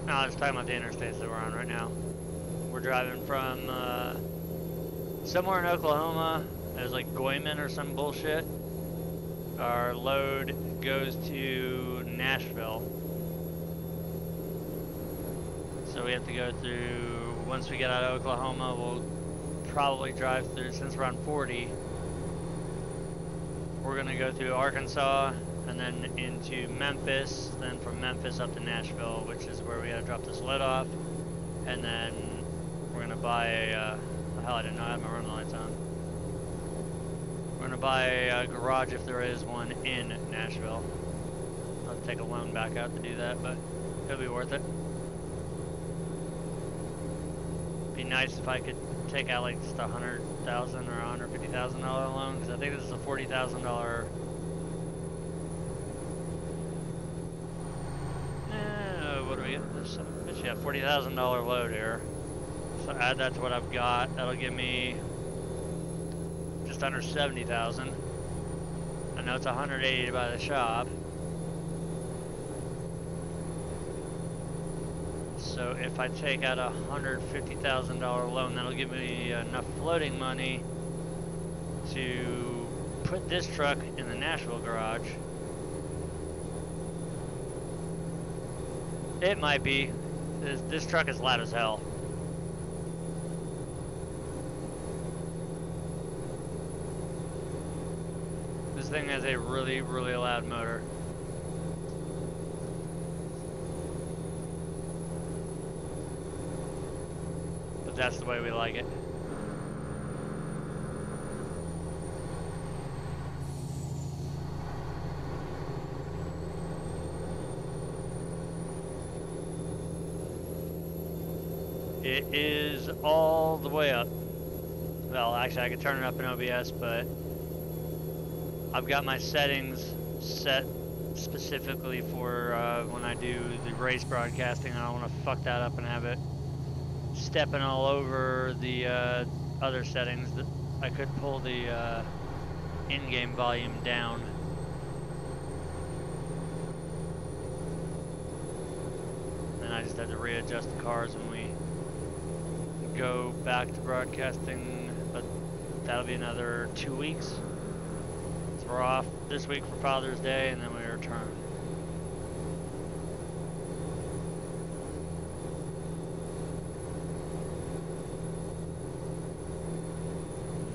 Now let's talk about the interstates that we're on right now. We're driving from somewhere in Oklahoma. There's like Goyman or some bullshit. Our load goes to Nashville. So we have to go through once we get out of Oklahoma, we'll probably drive through, since we're on 40, we're gonna go through Arkansas and then into Memphis, then from Memphis up to Nashville, which is where we gotta drop this load off, and then we're gonna buy a, hell, I didn't know I had my running lights on. We're gonna buy a garage if there is one in Nashville. I'll take a loan back out to do that, but it'll be worth it. Be nice if I could take out like just $100,000 or $150,000 loan, because I think this is a $40,000. What do we get? This yeah, $40,000 load here. So add that to what I've got. That'll give me just under $70,000. I know it's $180 to buy the shop. So if I take out a $150,000 loan, that'll give me enough floating money to put this truck in the Nashville garage. It might be. This truck is loud as hell. This thing has a really, really loud motor. But that's the way we like it. It is all the way up. Well, actually I could turn it up in OBS, but I've got my settings set specifically for when I do the race broadcasting. I don't want to fuck that up and have it stepping all over the other settings. That I could pull the in-game volume down. Then I just have to readjust the cars when we go back to broadcasting, but that'll be another 2 weeks. So we're off this week for Father's Day, and then we return.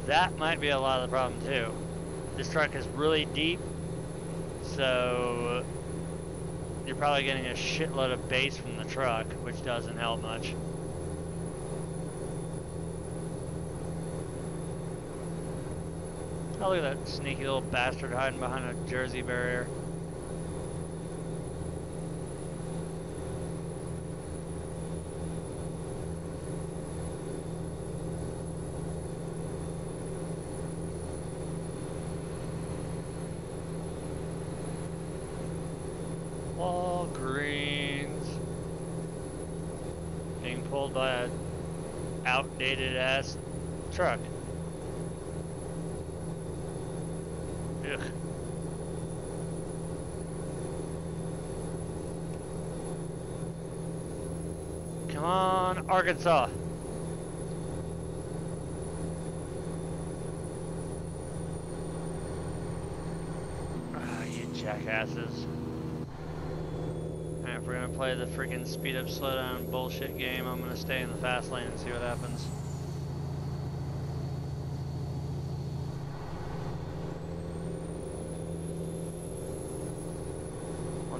That might be a lot of the problem too. This truck is really deep, so you're probably getting a shitload of bass from the truck, which doesn't help much. Oh, look at that sneaky little bastard hiding behind a Jersey barrier. Walgreens. Being pulled by a outdated ass truck. Ugh. Come on, Arkansas. Ah, you jackasses. Alright, if we're gonna play the freaking speed up, slow down bullshit game, I'm gonna stay in the fast lane and see what happens.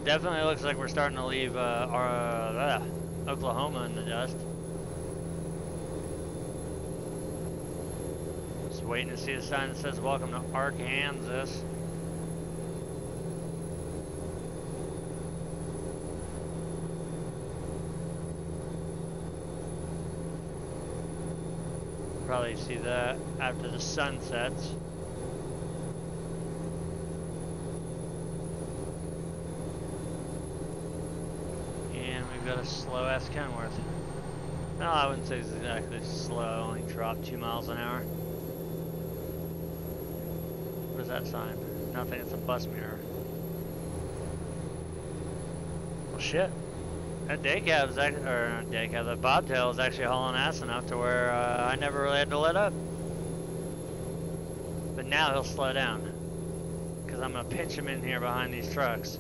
Definitely looks like we're starting to leave Oklahoma in the dust. Just waiting to see the sign that says welcome to Arkansas. Probably see that after the sun sets. Got a slow ass Kenworth. No, I wouldn't say it's exactly slow, only dropped 2 miles an hour. What is that sign? Nothing, it's a bus mirror. Well shit. That day cab's actually, or not day cab, the bobtail is actually hauling ass enough to where I never really had to let up. But now he'll slow down. Because I'm going to pitch him in here behind these trucks.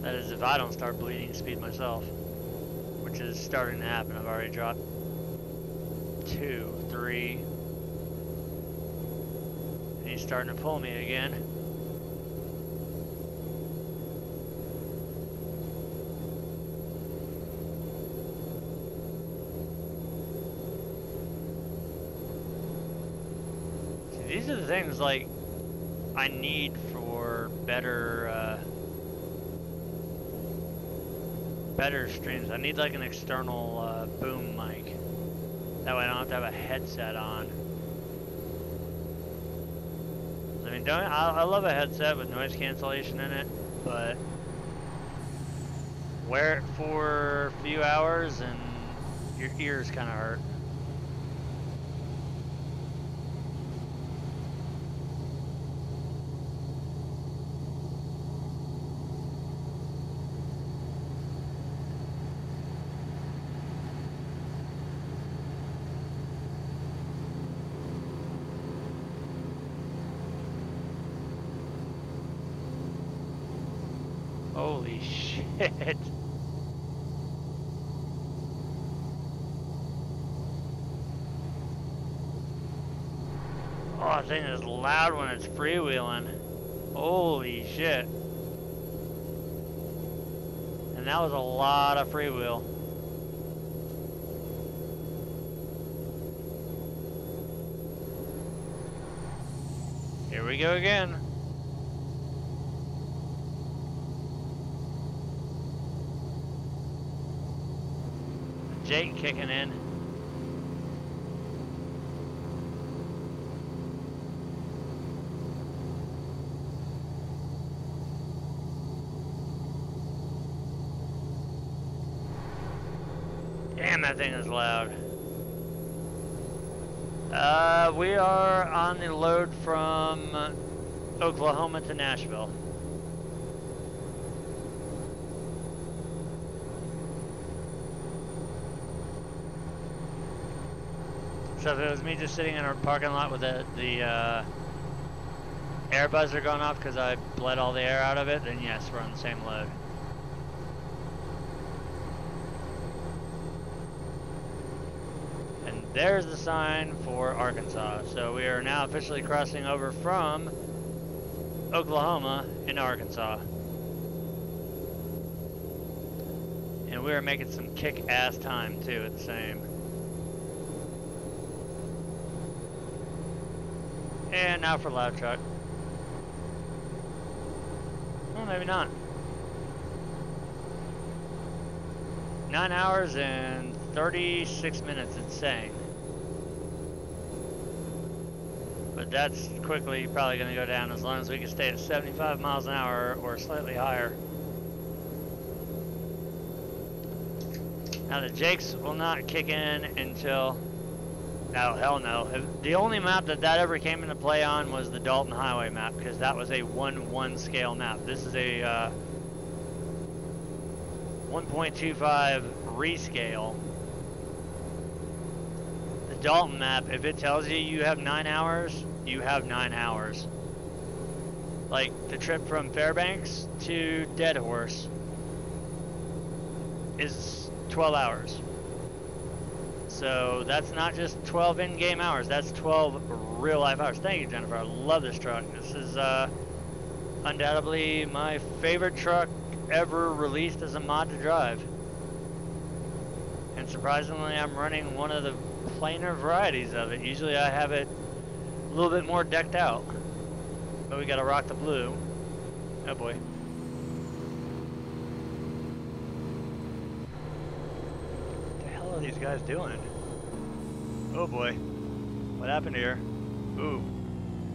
That is if I don't start bleeding speed myself, which is starting to happen. I've already dropped 2, 3, and he's starting to pull me again. See, these are the things like I need for better better streams. I need like an external boom mic. That way I don't have to have a headset on. I mean, I love a headset with noise cancellation in it, but wear it for a few hours and your ears kind of hurt. Holy shit. Oh, that thing is loud when it's freewheeling. Holy shit. And that was a lot of freewheel. Here we go again. Jake kicking in. Damn, that thing is loud. We are on the load from Oklahoma to Nashville. So if it was me just sitting in our parking lot with the air buzzer going off because I bled all the air out of it, then yes, we're on the same load. And there's the sign for Arkansas. So we are now officially crossing over from Oklahoma into Arkansas. And we are making some kick-ass time too at the same. And now for loud truck. Well, maybe not. 9 hours and 36 minutes it's saying. But that's quickly probably going to go down as long as we can stay at 75 miles an hour or slightly higher. Now the Jakes will not kick in until... No, hell no. The only map that ever came into play on was the Dalton Highway map, because that was a 1:1 scale map. This is a 1.25 rescale. The Dalton map, if it tells you you have 9 hours, you have 9 hours. Like the trip from Fairbanks to Dead Horse is 12 hours. So that's not just 12 in-game hours, that's 12 real-life hours. Thank you, Jennifer. I love this truck. This is undoubtedly my favorite truck ever released as a mod to drive. And surprisingly, I'm running one of the plainer varieties of it. Usually I have it a little bit more decked out. But we gotta rock the blue. Oh boy. What the hell are these guys doing? Oh boy. What happened here? Ooh.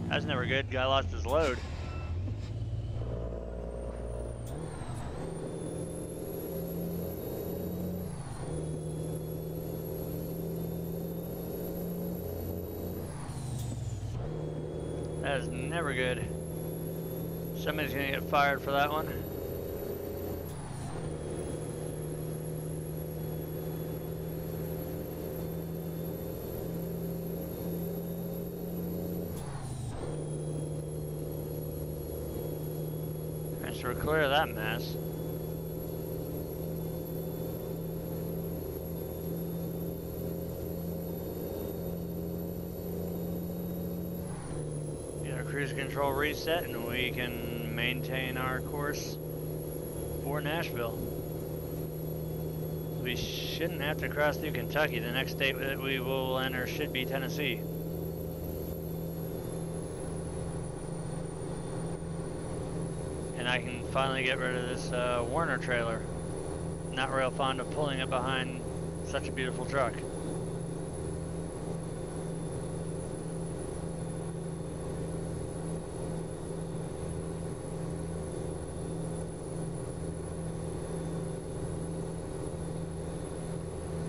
That's never good. Guy lost his load. That is never good. Somebody's gonna get fired for that one. Nice to clear that mess. cruise control reset and we can maintain our course for Nashville. We shouldn't have to cross through Kentucky. The next state that we will enter should be Tennessee. And I can finally get rid of this Warner trailer. Not real fond of pulling it behind such a beautiful truck.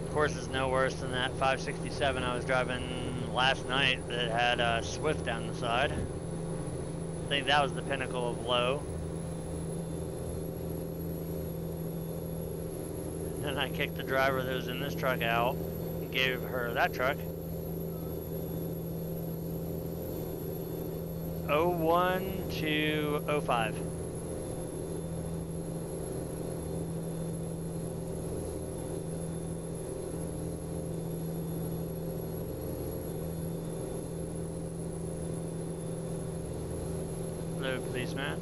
Of course, it's no worse than that 567 I was driving last night that had a Swift down the side. I think that was the pinnacle of low. And I kicked the driver that was in this truck out and gave her that truck. 01 to 05. Hello, policeman.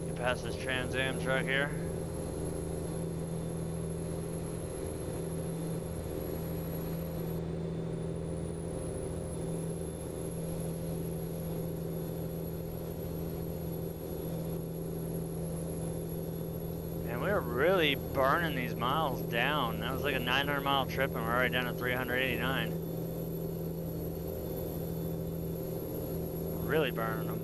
Get past this Trans Am truck here. Really burning these miles down. That was like a 900-mile trip and we're already down to 389. Really burning them.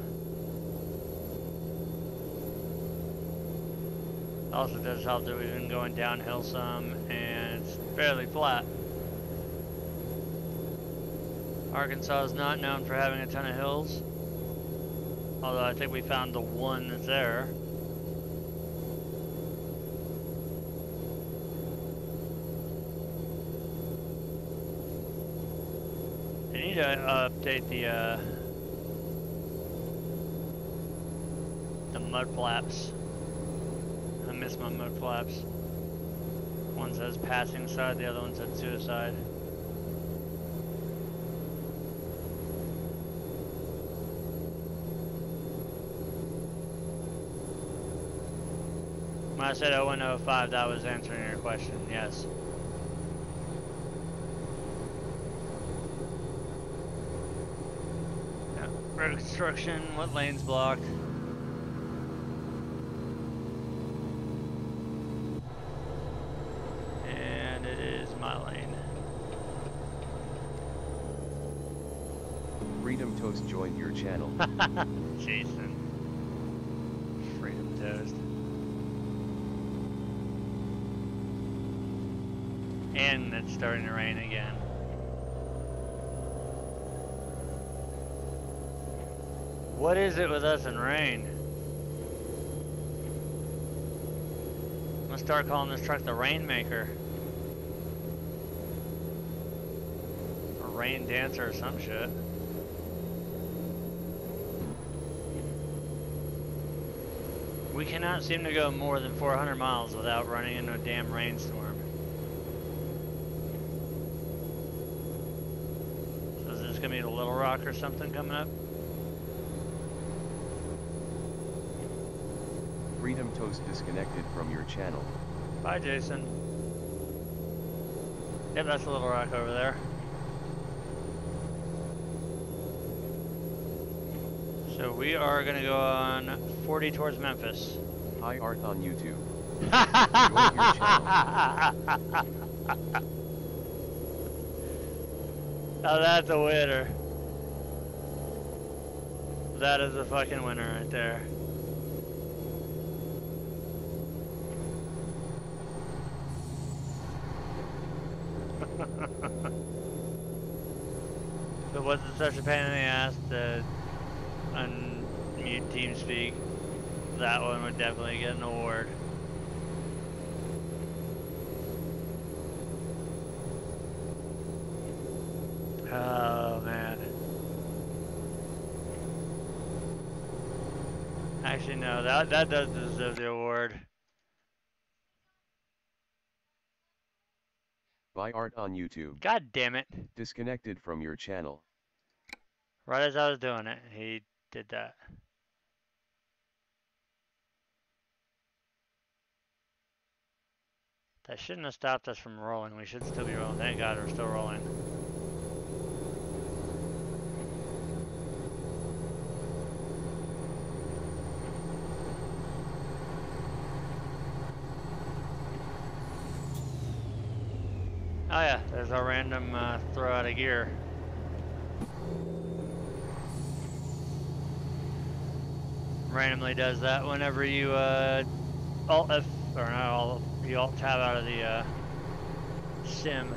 Also does help that we've been going downhill some and it's fairly flat. Arkansas is not known for having a ton of hills, although I think we found the one that's there. I need to update the mud flaps. I miss my mud flaps. One says passing side, the other one said suicide. When I said 0105, that was answering your question, yes. Road construction, what lane's blocked? And it is my lane. Freedom Toast joined your channel. Jason. Freedom Toast. And it's starting to rain again. What is it with us and rain? I'm gonna start calling this truck the Rainmaker. Or Rain Dancer or some shit. We cannot seem to go more than 400 miles without running into a damn rainstorm. So is this gonna be the Little Rock or something coming up? Freedom Toast disconnected from your channel. Bye, Jason. Yep, that's a Little Rock over there. So we are gonna go on 40 towards Memphis. Hi Art on YouTube. Join your channel. Oh, that's a winner. That is a fucking winner right there. If it wasn't such a pain in the ass to unmute TeamSpeak, that one would definitely get an award. Oh man. Actually no, that does deserve the award. By Art on YouTube. God damn it. Disconnected from your channel. Right as I was doing it, he did that. That shouldn't have stopped us from rolling. We should still be rolling. Thank God we're still rolling. Oh yeah, there's our random throw out of gear. Randomly does that whenever you alt F, or not alt, you alt tab out of the sim.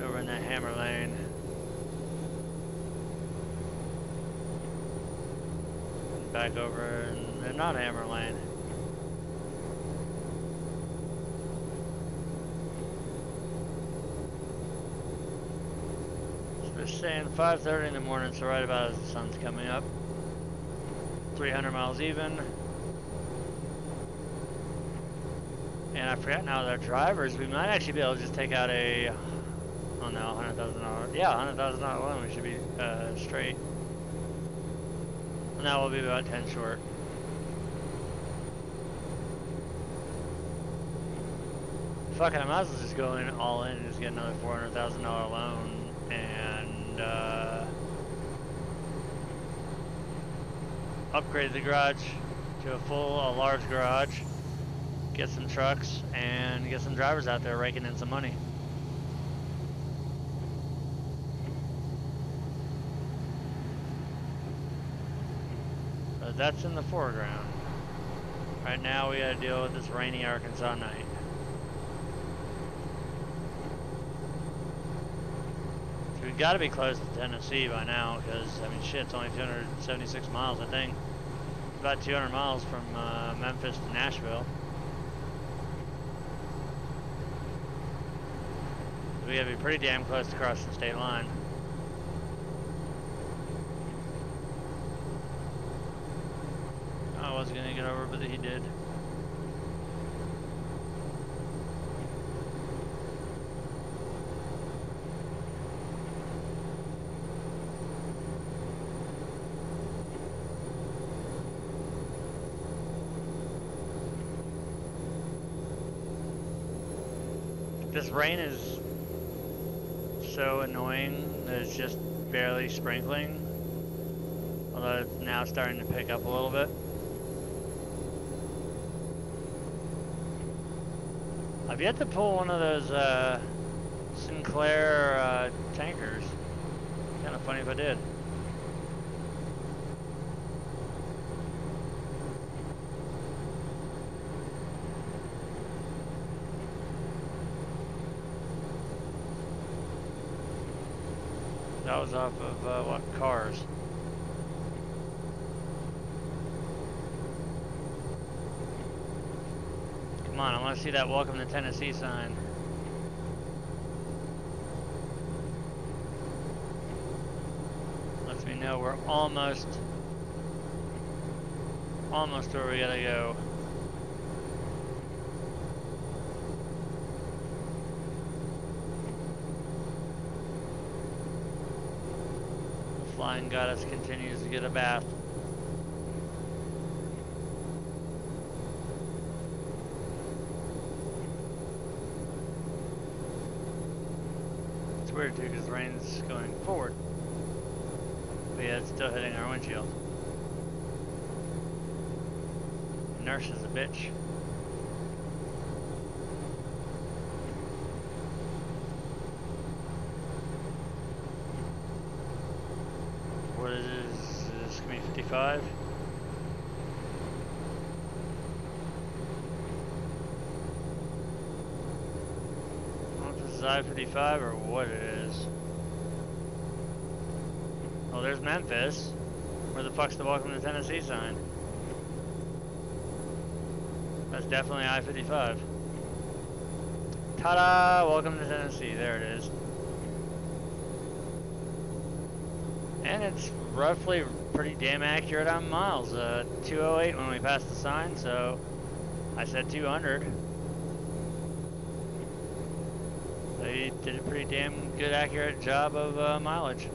Over in that hammer lane. And back over in the not hammer lane. We're saying 5:30 in the morning, so right about as the sun's coming up. 300 miles even. And I forgot now that our drivers, we might actually be able to just take out a, oh no, $100,000. Yeah, $100,000 loan. We should be straight. And that will be about 10 short. Fuck it, I might as well just go in all in and just get another $400,000 loan. And upgrade the garage to a large garage, get some trucks, and get some drivers out there raking in some money. But that's in the foreground. Right now we gotta deal with this rainy Arkansas night. We've got to be close to Tennessee by now, because, I mean, shit, it's only 276 miles, I think. About 200 miles from Memphis to Nashville. We got to be pretty damn close to cross the state line. I was going to get over, but he did. This rain is so annoying that it's just barely sprinkling, although it's now starting to pick up a little bit. I've yet to pull one of those Sinclair tankers. Kind of funny if I did. That was off of what, cars? Come on, I want to see that Welcome to Tennessee sign. Lets me know we're almost where we gotta go. Flying Goddess continues to get a bath. It's weird too because the rain's going forward. But yeah, it's still hitting our windshield. Inertia's a bitch. What is this gonna be 55? I don't know if this is I-55 or what it is. Oh, there's Memphis. Where the fuck's the Welcome to Tennessee sign? That's definitely I-55. Ta-da! Welcome to Tennessee. There it is. And and it's roughly pretty damn accurate on miles. 208 when we passed the sign, so I said 200. They did a pretty damn good, accurate job of mileage.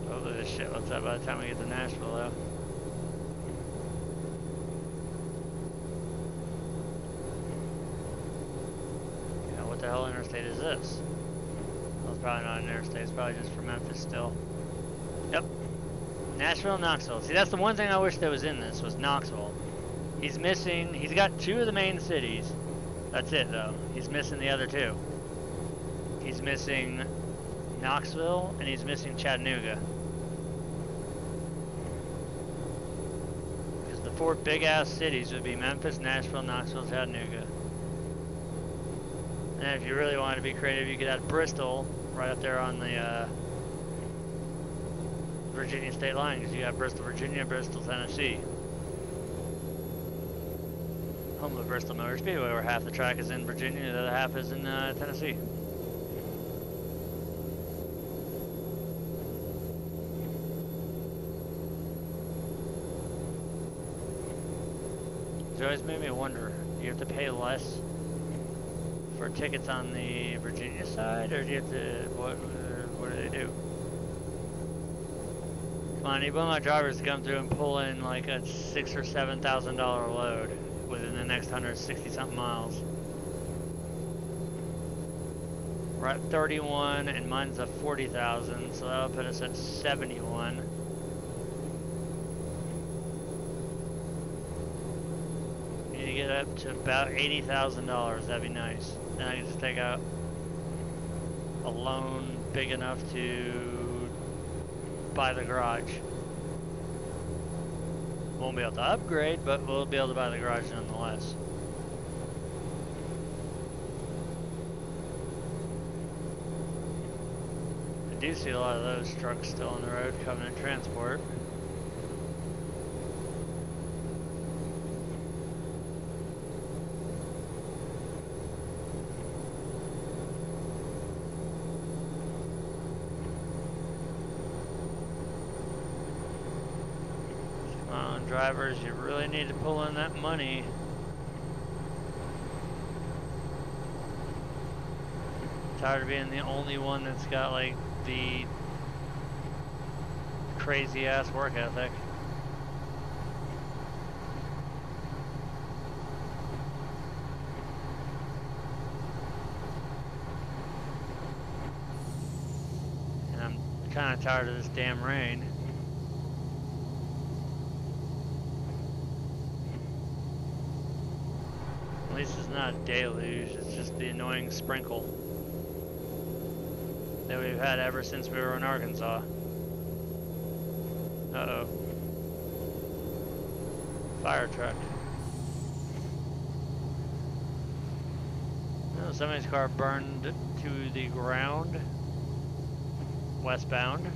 Hopefully this shit looks up by the time we get to Nashville, though. What the hell interstate is this? Well, it's probably not an interstate, it's probably just from Memphis still. Yep. Nashville, Knoxville. See, that's the one thing I wish that was in this, was Knoxville. He's missing, he's got 2 of the main cities. That's it, though. He's missing the other 2. He's missing Knoxville, and he's missing Chattanooga. Because the 4 big-ass cities would be Memphis, Nashville, Knoxville, Chattanooga. And if you really wanted to be creative, you could add Bristol right up there on the Virginia state line, because you got Bristol, Virginia, Bristol, Tennessee. Home of Bristol Motor Speedway, where half the track is in Virginia, the other half is in Tennessee. It's always made me wonder, do you have to pay less for tickets on the Virginia side, or do you have to, what do they do? Come on, I need one of my drivers to come through and pull in like a $6,000 or $7,000 load within the next 160 something miles. We're at 31 and mine's a 40,000, so that'll put us at 71. Need to get up to about $80,000, that'd be nice. Then I can just take out a loan big enough to buy the garage. Won't be able to upgrade, but we'll be able to buy the garage nonetheless. I do see a lot of those trucks still on the road, Covenant Transport. Drivers, you really need to pull in that money. Tired of being the only one that's got like the crazy ass work ethic. And I'm kind of tired of this damn rain. At least it's not a deluge, it's just the annoying sprinkle that we've had ever since we were in Arkansas. Uh-oh. Fire truck. Oh, somebody's car burned to the ground. Westbound.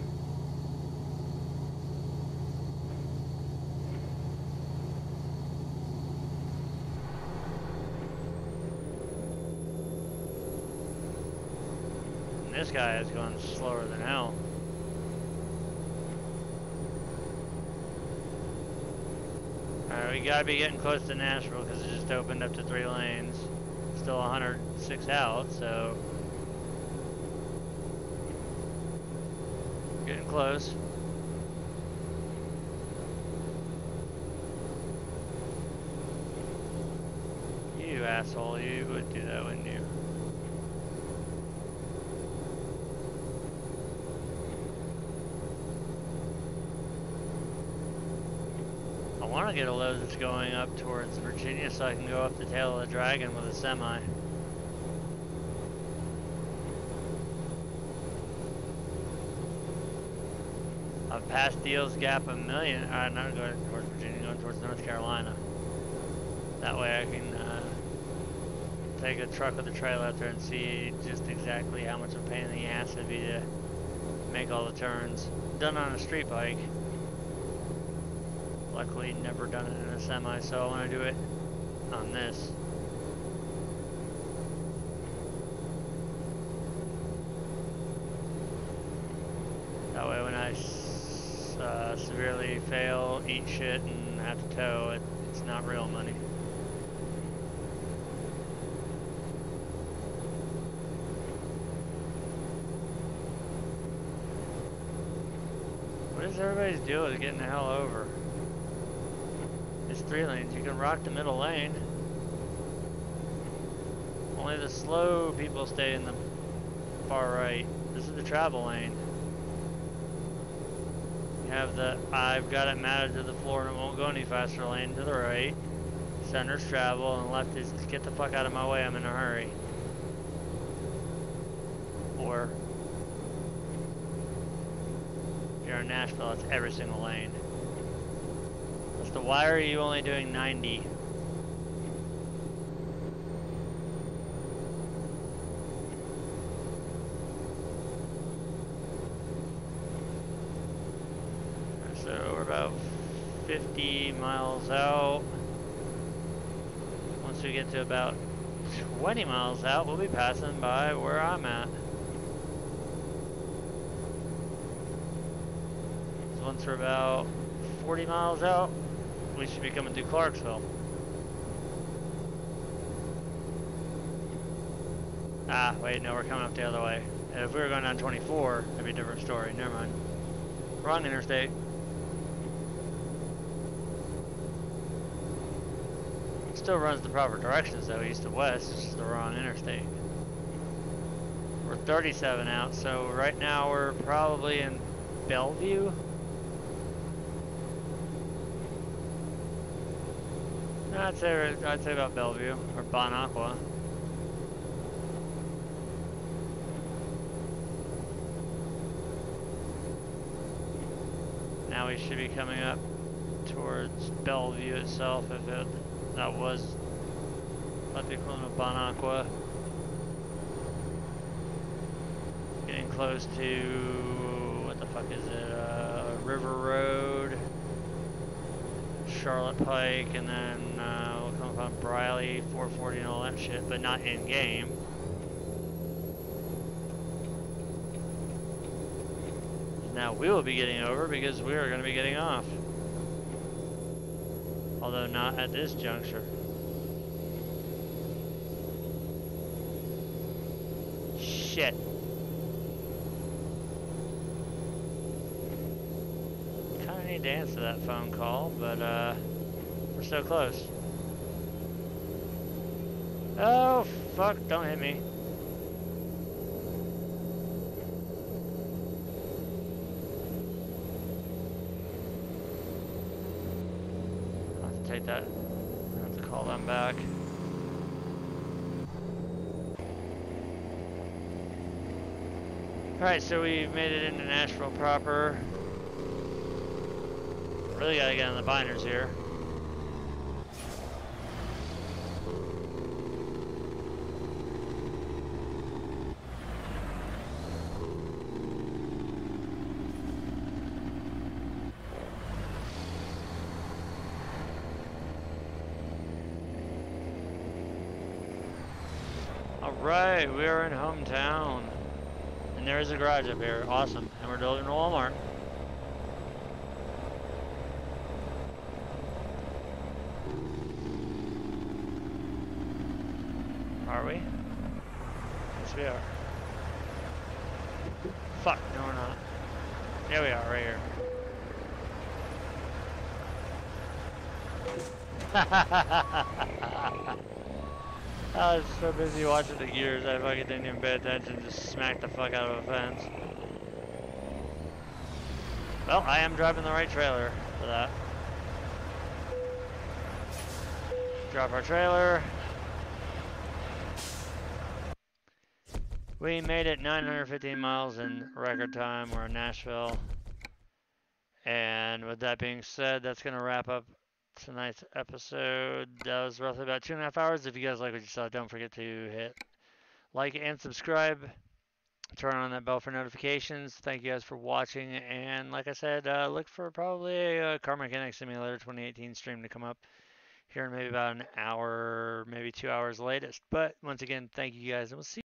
This guy is going slower than hell. Alright, we gotta be getting close to Nashville because it just opened up to 3 lanes. Still 106 out, so getting close. You asshole, you would do that, wouldn't you? I want to get a load that's going up towards Virginia so I can go up the tail of the Dragon with a semi. I've passed Deals Gap a million. I'm not going towards Virginia, going towards North Carolina. That way I can take a truck with a trailer out there and see just exactly how much of a pain in the ass it'd be to make all the turns. Done on a street bike. luckily never done it in a semi, so I want to do it on this. That way when I severely fail, eat shit, and have to tow, it's not real money. What is everybody's deal with getting the hell over? It's 3 lanes. You can rock the middle lane. Only the slow people stay in the far right. This is the travel lane. You have the I've got it matted to the floor and it won't go any faster lane to the right. Center's travel and left is get the fuck out of my way, I'm in a hurry. Or if you're in Nashville, it's every single lane. So why are you only doing 90? So we're about 50 miles out. Once we get to about 20 miles out, we'll be passing by where I'm at. So once we're about 40 miles out, we should be coming through Clarksville. Ah, wait, no, we're coming up the other way. If we were going down 24, that'd be a different story. Never mind. Wrong interstate. Still runs the proper directions though, east to west, it's just the wrong interstate. We're 37 out, so right now we're probably in Bellevue. No, I'd say about Bellevue or Bon Aqua. Now we should be coming up towards Bellevue itself if that was like the equivalent of Bon Aqua. Getting close to, what the fuck is it, River Road, Charlotte Pike, and then we'll come up on Briley, 440 and all that shit, but not in game. Now we will be getting over because we are going to be getting off. Although not at this juncture. Shit. Kinda need to answer that phone call, but we're so close. Oh, fuck, don't hit me. Take that. I have to call them back. Alright, so we made it into Nashville proper. Really gotta get on the binders here. Alright, we are in hometown. And there is a garage up here. Awesome. And we're delivering to Walmart. Are we? Yes, we are. Fuck, no we're not. Yeah, we are, right here. I was so busy watching the gears, I fucking didn't even pay attention, just smacked the fuck out of a fence. Well, I am driving the right trailer for that. Drop our trailer. We made it 915 miles in record time. We're in Nashville. And with that being said, that's going to wrap up tonight's episode. That was roughly about 2.5 hours. If you guys like what you saw, don't forget to hit like and subscribe. Turn on that bell for notifications. Thank you guys for watching. And like I said, look for probably a Car Mechanic Simulator 2018 stream to come up here in maybe about an hour, maybe 2 hours latest. But once again, thank you guys, and we'll see you.